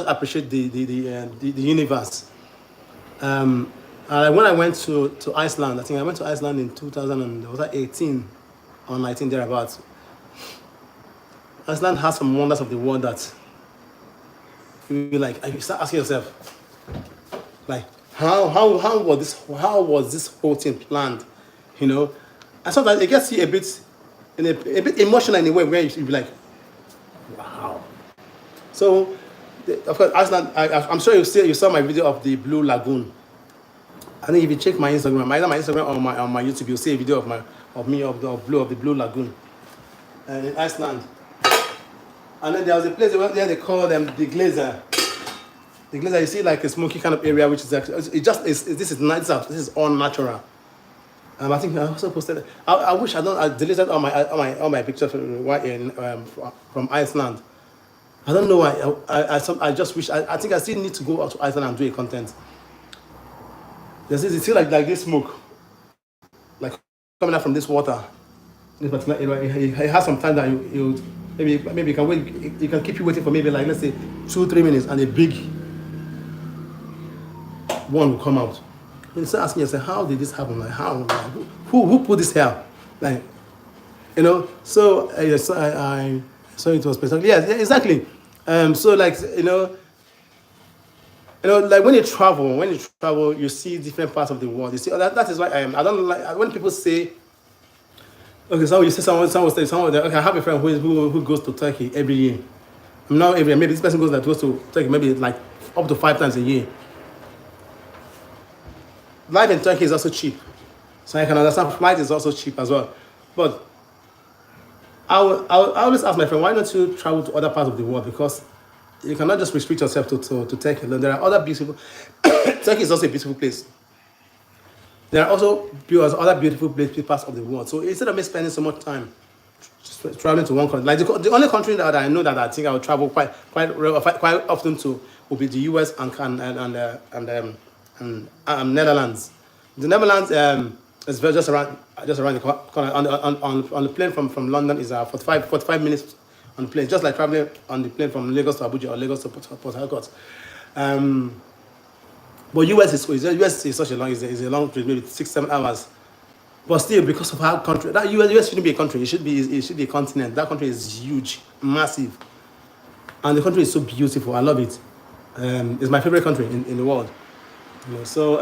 appreciate the universe. And when I went to Iceland, I think I went to Iceland in 2018 or 19 thereabouts. Iceland has some wonders of the world that you start asking yourself, like, how was this whole thing planned? And sometimes it gets you a bit emotional in a way where you should be like, wow. So, of course, Iceland. I'm sure you saw my video of the Blue Lagoon. I think if you check my Instagram, either my Instagram or my YouTube, you'll see a video of the Blue Lagoon in Iceland. And then there was a place there they call them the Glacier. The Glacier, you see like a smoky kind of area, which is actually this is all natural. I think I also posted. I wish I deleted all my pictures from Iceland. I don't know why. I just wish. I think I still need to go out to Iceland and do a content. There's this, it's still like this smoke, like coming out from this water. This particular area, it has some time that you maybe you can wait. You can keep you waiting for maybe like let's say 2-3 minutes, and a big one will come out. You start asking yourself, how did this happen? Like how? Like, who put this here? Like So I so it was spectacular. Yeah, exactly. So like like when you travel, you see different parts of the world. You see that is why I don't like when people say, okay, so you say someone okay, I have a friend who goes to Turkey every year. Not every year, maybe this person goes to Turkey maybe like up to 5 times a year. Life in Turkey is also cheap, so I can understand flight is also cheap as well. But I always ask my friend, why don't you travel to other parts of the world? Because you cannot just restrict yourself to Turkey alone. There are other beautiful. Turkey is also a beautiful place. There are also other beautiful parts of the world. So instead of me spending so much time just traveling to one country, like the only country that I know that I think I would travel quite often to will be the US and Netherlands. The Netherlands is just around the corner. On the plane from London is 45 minutes on the plane, just like traveling on the plane from Lagos to Abuja or Lagos to Port Harcourt. But US is such a long, is a long trip, maybe 6-7 hours. But still, because of our country, that US shouldn't be a country. It should be a continent. That country is huge, massive, and the country is so beautiful. I love it. It's my favorite country in the world. So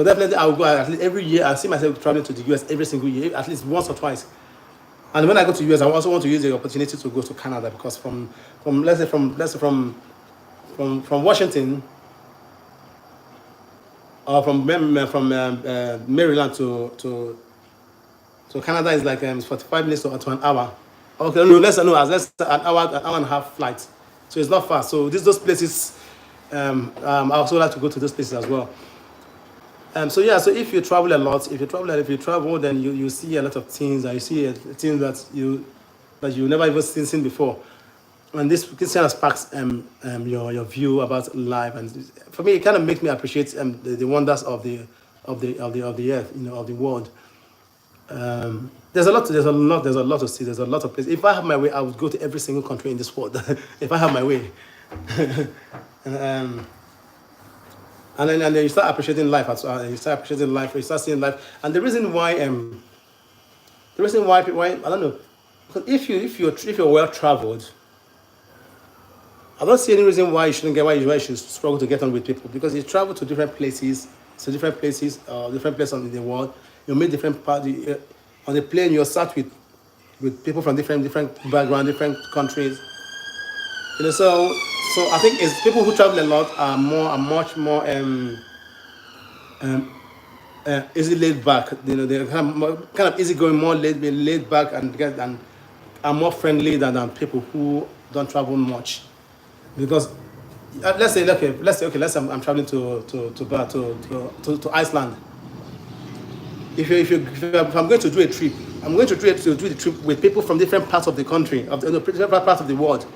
definitely I will go at least every year. I see myself traveling to the US every single year, at least once or twice. And when I go to US, I also want to use the opportunity to go to Canada because from Washington or from Maryland to Canada is like 45 minutes to an hour. Okay, no, less than an hour and a half flight. So it's not far. So those places, I also like to go to those places as well. So if you travel a lot, then you see a lot of things, and you see things that you never even seen before, and this kind of sparks your view about life, and for me, it kind of makes me appreciate the wonders of the earth, of the world. There's a lot to see. There's a lot of places. If I have my way, I would go to every single country in this world. If I have my way. And then you start appreciating life. You start appreciating life. You start seeing life. And the reason why I don't know, because if you're well traveled, I don't see any reason why you should struggle to get on with people, because you travel to different places, different places in the world. You meet different parties on the plane. You're sat with people from different backgrounds, different countries. So I think it's people who travel a lot are much more easy laid back. They're kind of easygoing, more laid back, and are more friendly than people who don't travel much. Because let's say I'm traveling to Iceland. If I'm going to do a trip, I'm going to do the trip with people from different parts of the country, different parts of the world.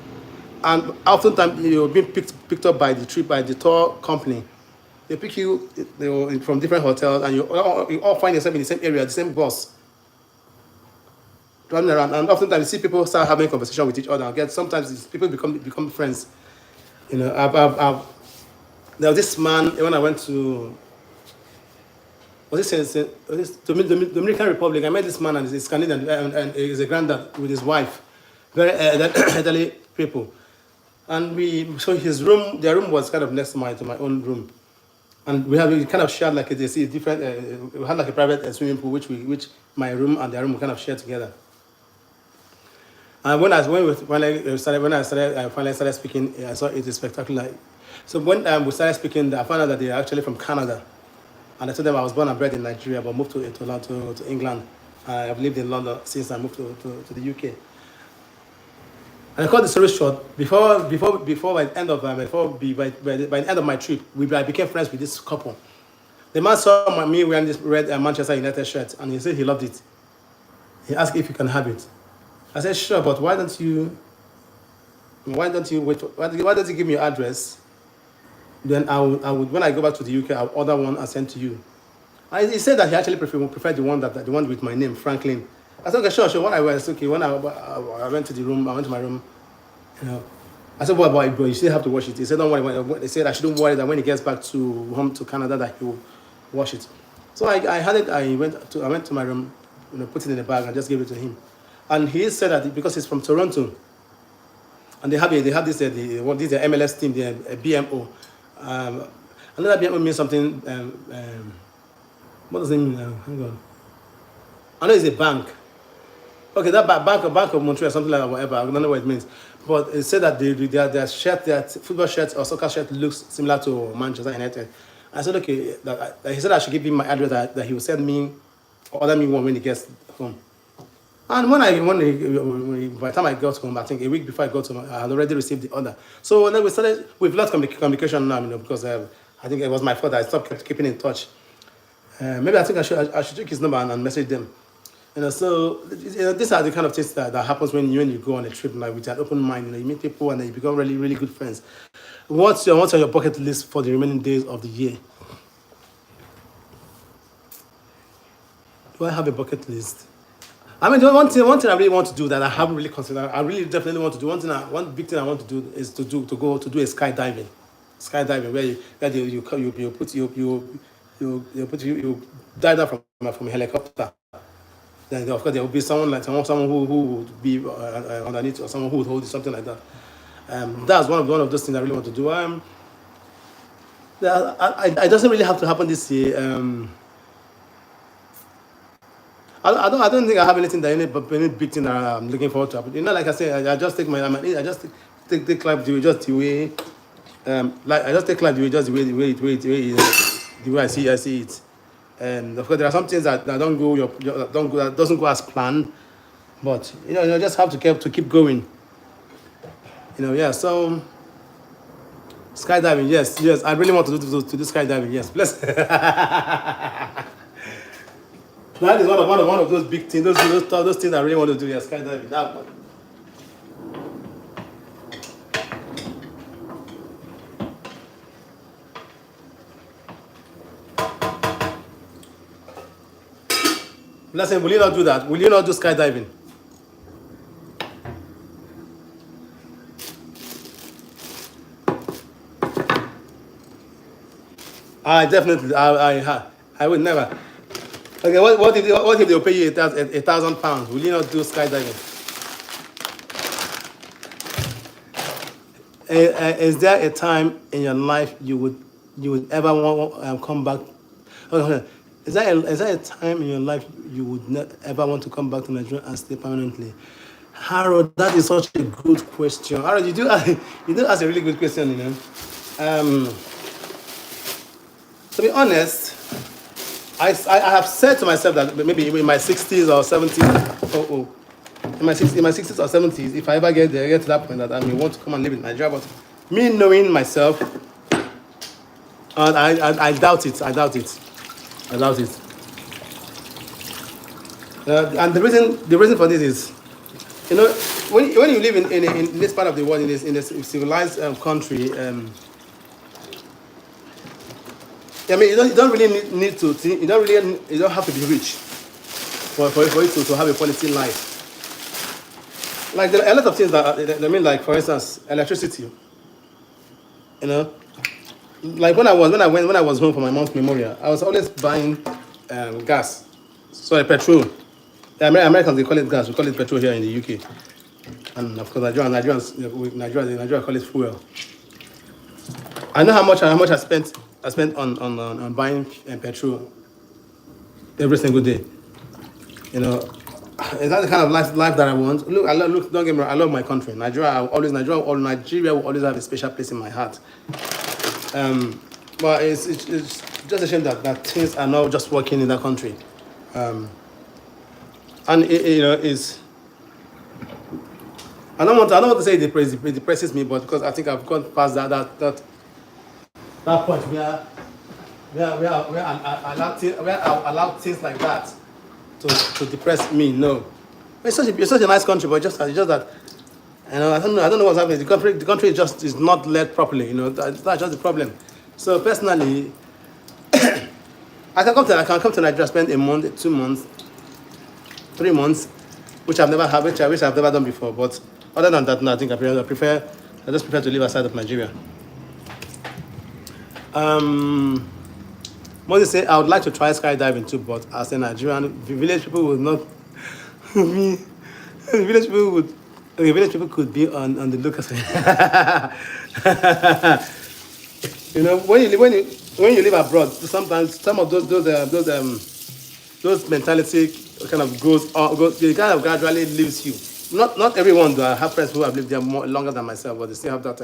And oftentimes you're being picked up by the tour company. They pick you from different hotels, and you all find yourself in the same area, the same bus, driving around. And oftentimes you see people start having conversation with each other. Sometimes people become friends. There was this man when I went to Dominican Republic. I met this man, and he's Canadian, and he's a granddad with his wife, very elderly people. And his room, their room was kind of next to my own room, and we kind of shared like we had like a private swimming pool, which my room and their room we kind of shared together. And when I finally started speaking, I saw it is spectacular. So when we started speaking, I found out that they are actually from Canada, and I told them I was born and bred in Nigeria, but moved to England. I've lived in London since I moved to the UK. And I cut the story short. By the end of my trip, I became friends with this couple. The man saw me wearing this red Manchester United shirt, and he said he loved it. He asked if he can have it. I said, sure, but why don't you wait? Why don't you give me your address? Then I would when I go back to the UK, I'll order one and send to you. And he said that he actually preferred the one with my name, Franklyn. I said, okay, sure. When I was okay, when I went to the room, I went to my room, you know. I said, what about it, bro? You still have to wash it. He said, don't worry. They said I shouldn't worry that when he gets back to home to Canada that he will wash it. So I had it. I went to my room, put it in a bag and just gave it to him. And he said that because he's from Toronto, and they have this this MLS team, the BMO. Another BMO means something. What does it mean? Hang on. I know it's a bank. Okay, that Bank of Montreal, something like that, whatever. I don't know what it means. But it said that their football shirt or soccer shirt looks similar to Manchester United. I said, okay, he said I should give him my address that he will send me, order me one when he gets home. And by the time I got home, I think a week before I got home, I had already received the order. So then we've lost communication now, because I think it was my fault that I stopped keeping in touch. Maybe I think I should take his number and message them. So these are the kind of things that happens when you go on a trip like with an open mind. You meet people and then you become really, really good friends. What's on your bucket list for the remaining days of the year? Do I have a bucket list? I mean, one thing I really want to do that I haven't really considered. I really definitely want to do. One big thing I want to do is to do a skydiving. Skydiving, where you dive down from a helicopter. Then of course there will be someone who would be underneath, or someone who would hold something like that. That's one of those things I really want to do. It doesn't really have to happen this year. I don't think I have anything any big thing that I'm looking forward to happen. Like I said, I just take take life the way just the way. I just take life the way just the way I see it. And of course, there are some things that doesn't go as planned, but you just have to keep going. So skydiving, yes, I really want to do skydiving, yes, bless. That is one of those big things, those things I really want to do, yes, skydiving. That one. Listen, will you not do that? Will you not do skydiving? I would never. Okay, what if they'll pay you £1,000? Will you not do skydiving? Is there a time in your life you would ever want to come back? Is there a time in your life you would not ever want to come back to Nigeria and stay permanently? Harold, that is such a good question. Harold, you do ask a really good question, To be honest, I have said to myself that maybe in my 60s or 70s, in my 60s or 70s, if I ever get to that point that I may want to come and live in Nigeria, but me knowing myself, I doubt it. I doubt it. And the reason for this is, when you live in this part of the world, in this civilized country, I mean, you don't really need to think. You don't have to be rich for you to have a quality life. Like there are a lot of things that I mean, like for instance, electricity. Like when I was home for my mom's memorial, I was always buying gas. Sorry, petrol. The Americans, they call it gas. We call it petrol here in the UK. And of course, Nigeria call it fuel. I know how much I spent on buying petrol every single day. Is that the kind of life that I want? Look, don't get me wrong, I love my country. Nigeria will always have a special place in my heart. But it's just a shame that things are not just working in that country. And it's. I don't want to say it depresses me, but because I think I've gone past that point where where I allow things like that to depress me. No, it's such a nice country, but it's just that I don't know what's happening. The country is not led properly. That's just the problem. So personally, I can come to Nigeria, spend a month, 2 months, 3 months, which I've never had, which I wish I've never done before. But other than that, no, I think I just prefer to live outside of Nigeria. Moses say I would like to try skydiving too, but as a Nigerian, the village people would not be. The village people would. The village people could be on the lookout. When you live abroad, sometimes some of those mentality kind of they kind of gradually leaves you. Not everyone do. I have friends who have lived there more longer than myself, but they still have that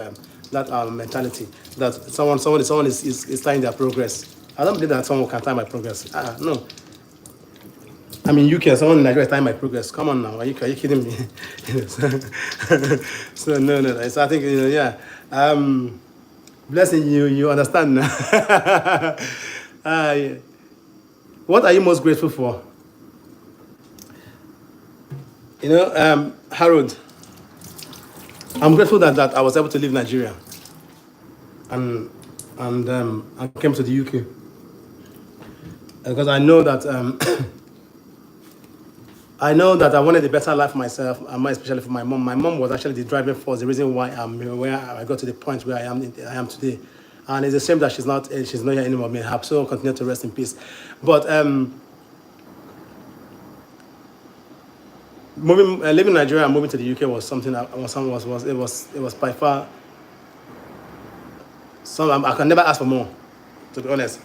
mentality that someone is tying their progress. I don't believe that someone can tie my progress. No. I'm in UK, someone in Nigeria is tying my progress. Come on now, are you kidding me? So no. So I think yeah. Blessing you understand now. Yeah. What are you most grateful for? Harold, I'm grateful that I was able to leave Nigeria and I came to the UK because I know that I know that I wanted a better life for myself, and more especially for my mom. My mom was actually the driving force, the reason why where I got to the point where I am today. And it's a shame that she's not here anymore. May her soul continue to rest in peace. But living in Nigeria and moving to the UK was something that was by far some I can never ask for more, to be honest.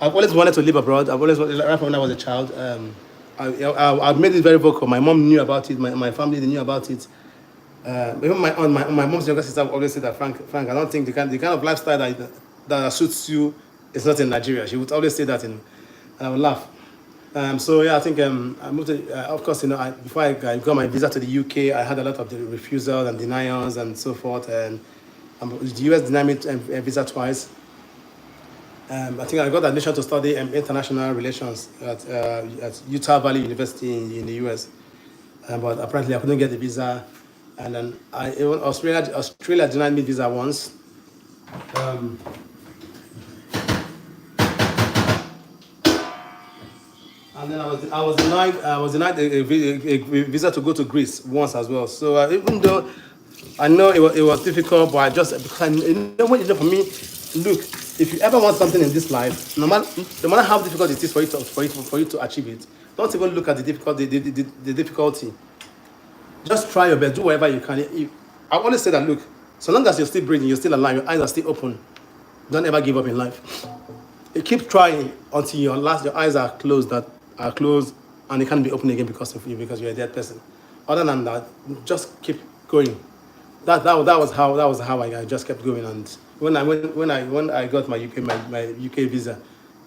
I've always wanted to live abroad. I've always right from when I was a child. I've made it very vocal. My mom knew about it. My family they knew about it. Even my mom's younger sister always said that Frank, I don't think the kind of lifestyle that suits you is not in Nigeria. She would always say that, and I would laugh. So yeah, I think I moved to. Of course, before I got my visa to the UK, I had a lot of the refusals and denials and so forth. And the US denied me a visa twice. I think I got admission to study international relations at Utah Valley University in the US. But apparently I couldn't get the visa. And then Australia denied me visa once. And then I was denied a visa to go to Greece once as well. So even though I know it was difficult, but I just because what you know for me, look, if you ever want something in this life, no matter how difficult it is for you to achieve it, don't even look at the difficulty. Just try your best, do whatever you can. I always say that look, so long as you're still breathing, you're still alive, your eyes are still open, don't ever give up in life. You keep trying until your eyes are closed, and they can't be open again because of you, because you're a dead person. Other than that, just keep going. That was how I just kept going. And when I got my UK visa,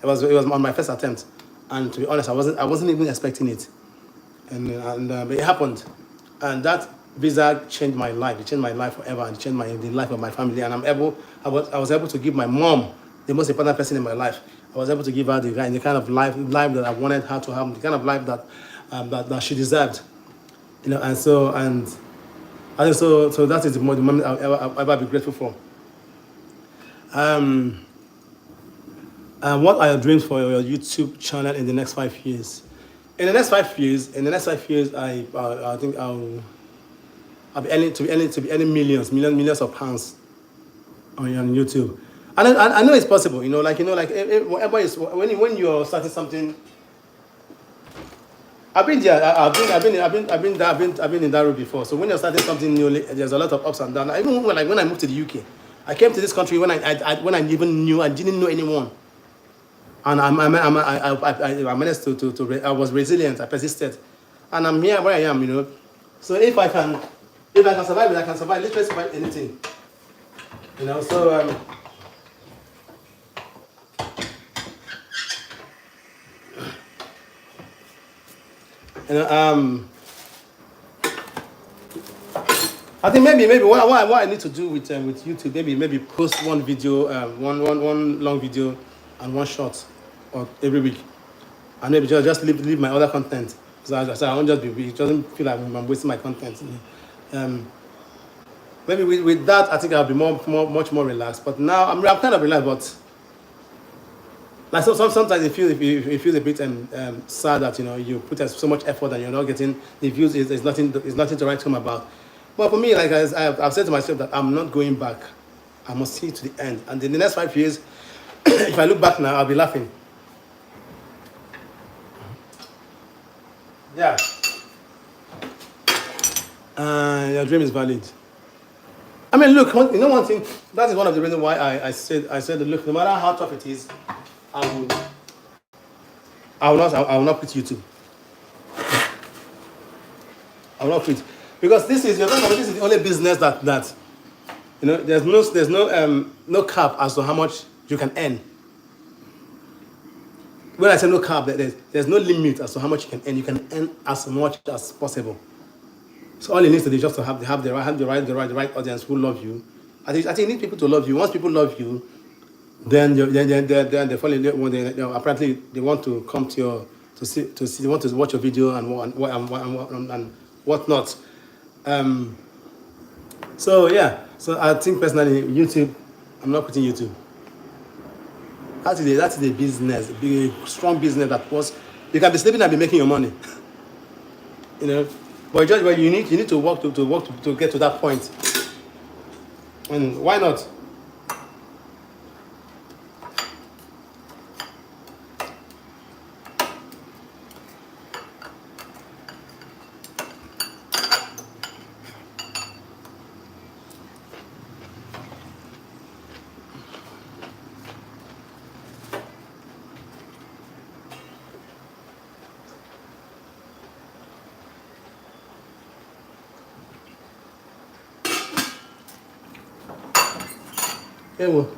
it was on my first attempt, and to be honest, I wasn't even expecting it, and it happened, and that visa changed my life. It changed my life forever, and changed the life of my family. And I was able to give my mom, the most important person in my life. I was able to give her the kind of life that I wanted her to have, the kind of life that she deserved, and so I think so that is the moment I'll ever be grateful for. And what are your dreams for your YouTube channel in the next 5 years? In the next 5 years, I think I'll be earning millions of pounds on YouTube. And I know it's possible, whatever is when you're starting something. I've been there. I've been in that road before. So when you're starting something new, there's a lot of ups and downs. Even when I moved to the UK, I came to this country when I didn't know anyone, and I managed to I was resilient. I persisted, and I'm here where I am. So if I can survive it, I can survive. Literally survive anything. So. I think maybe what I need to do with YouTube, maybe post one video, one long video and one short, or every week, and maybe just leave my other content. So I won't just be. It doesn't feel like I'm wasting my content. Maybe with that, I think I'll be much more relaxed. But now I'm kind of relaxed, but like sometimes it feels a bit sad that you put so much effort and you're not getting the views. Is nothing to write home about. But for me, like I've said to myself that I'm not going back. I must see it to the end. And in the next 5 years, if I look back now, I'll be laughing. Yeah. Your dream is valid. I mean, look, one thing. That is one of the reasons why I said that, look, no matter how tough it is, I will not quit YouTube. I will not quit, because this is the only business that there's no cap as to how much you can earn. When I say no cap, there's no limit as to how much you can earn. You can earn as much as possible. So all it needs to do is just to have the right audience who love you. I think you need people to love you. Once people love you, then they fall in love. Apparently they want to come to your to see. They want to watch your video and whatnot. So yeah. So I think personally, YouTube, I'm not quitting YouTube. That is a business, a big, strong business that was. You can be sleeping and be making your money. But you need to work to get to that point. And why not? Yeah, well.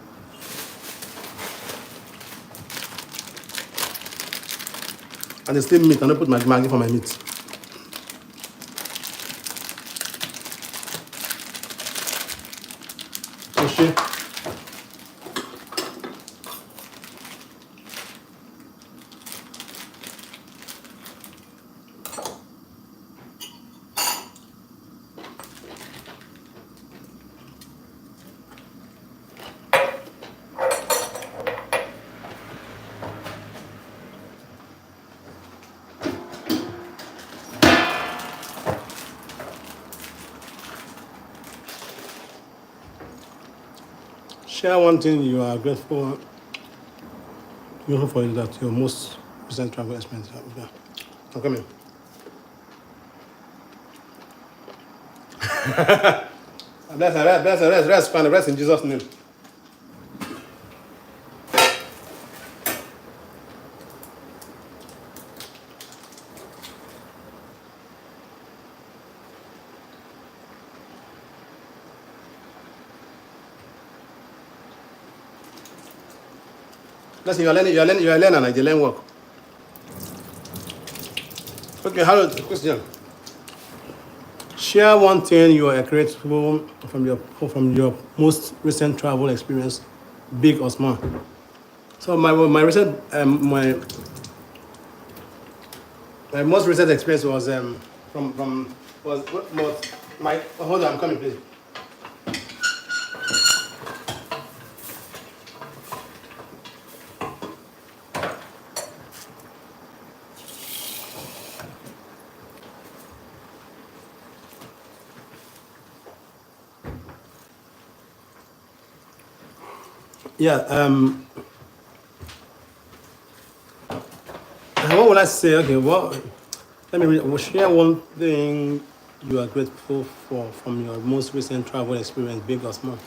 And the same meat. I don't put my maggi for my meat. Okay. Share one thing you are grateful for that your most recent travel experience. Yeah. I'm coming. Rest, find the rest in Jesus' name. Listen, you are learning, and I learn work. Okay, hello, question. Share one thing you are grateful from your most recent travel experience, big or small. So my recent my most recent experience was my hold on, I'm coming, please. Yeah, what would I say? Okay, well, let me share one thing you are grateful for from your most recent travel experience, big or small.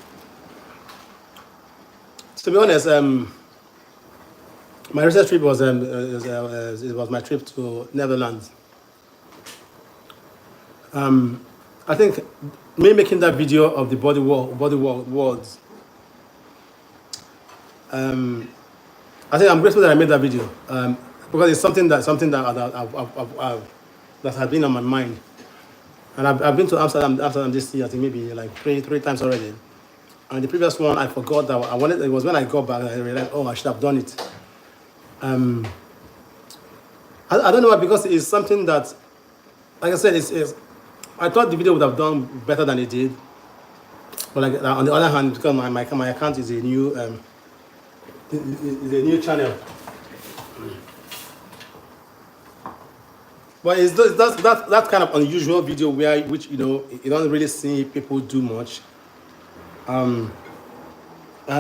To be honest, my recent trip was it was my trip to Netherlands. I think me making that video of the body words. I think I'm grateful that I made that video because it's something that has been on my mind. And I've been to Amsterdam this year, I think maybe like three times already. And the previous one, I forgot that I wanted. It was when I got back, I realized, oh, I should have done it. I don't know why, because it's something that, like I said, it's I thought the video would have done better than it did. But like on the other hand, because my account is a new channel. But it's that kind of unusual video which you don't really see people do much. I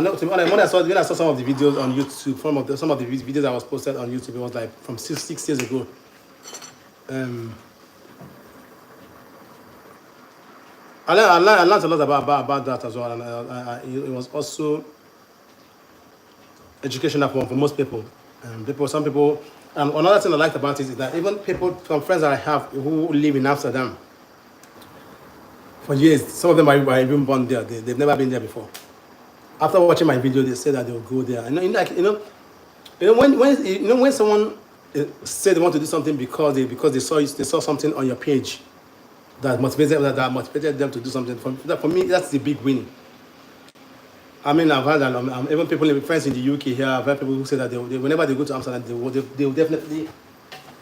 know when I saw some of the videos on YouTube, some of the videos that was posted on YouTube, it was like from six years ago. I learned a lot about that as well, and it was also educational for most people. Some people, and another thing I liked about it is that even some friends that I have who live in Amsterdam for years, some of them are even born there. They've never been there before. After watching my video, they say that they'll go there. When someone say they want to do something because they saw something on your page that motivated them to do something. For me, that's the big win. I mean, I've heard that even people, friends in the UK here, I've heard people who say that whenever they go to Amsterdam, they will definitely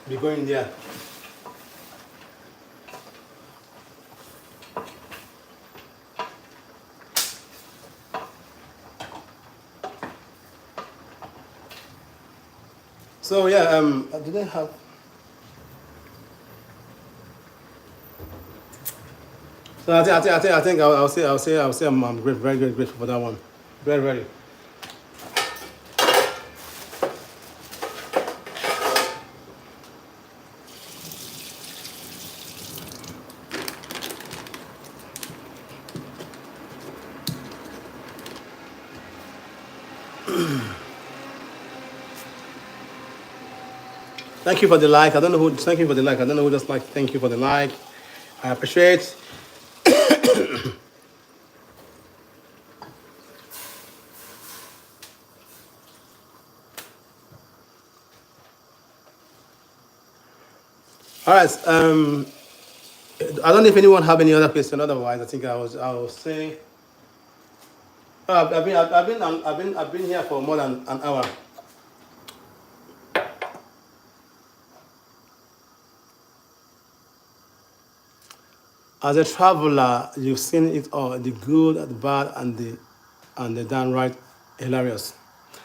be going there. So yeah, do they have? So I think I'll say I'm very grateful for that one, very. Thank you for the like. I don't know who. Thank you for the like. I don't know who just like. Thank you for the like. I appreciate. All right. I don't know if anyone have any other question. Otherwise, I think I was saying. I've been here for more than an hour. As a traveler, you've seen it all: the good, the bad, and the downright hilarious.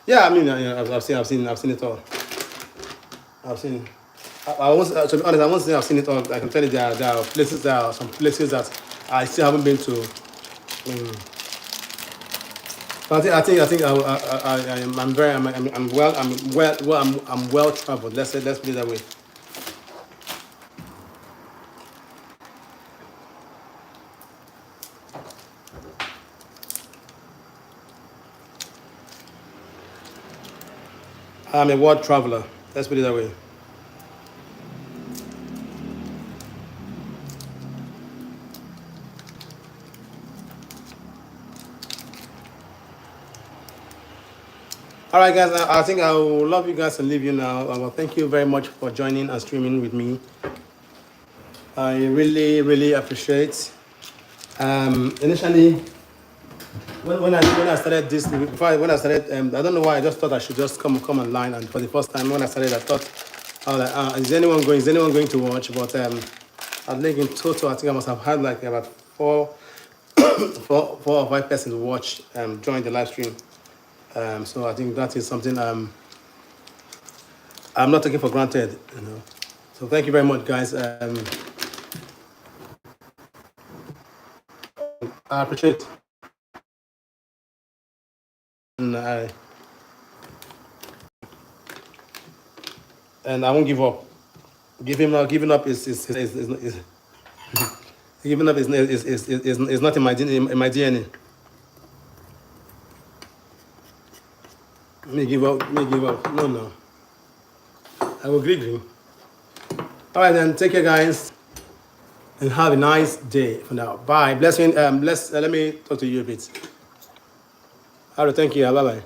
Yeah, I mean, I've seen it all. I've seen. To be honest, I won't say I've seen it all. I can tell you there are some places that I still haven't been to. But I think I'm well traveled. Let's put it that way. I'm a world traveler. Let's put it that way. All right, guys. I think I will love you guys and leave you now. Well, thank you very much for joining and streaming with me. I really appreciate. Initially, when I started this, I don't know why I just thought I should just come online, and for the first time when I started, I was like, is anyone going to watch? But I think in total, I think I must have had like about four or five persons watch join the live stream. So I think that is something I'm not taking for granted, So thank you very much, guys. I appreciate. And I won't give up. Giving up is giving up is not in my DNA. Me give up. No. I will agree. All right, then. Take care, guys, and have a nice day for now. Bye. Blessing. Let me talk to you a bit. All right. Thank you. Bye bye.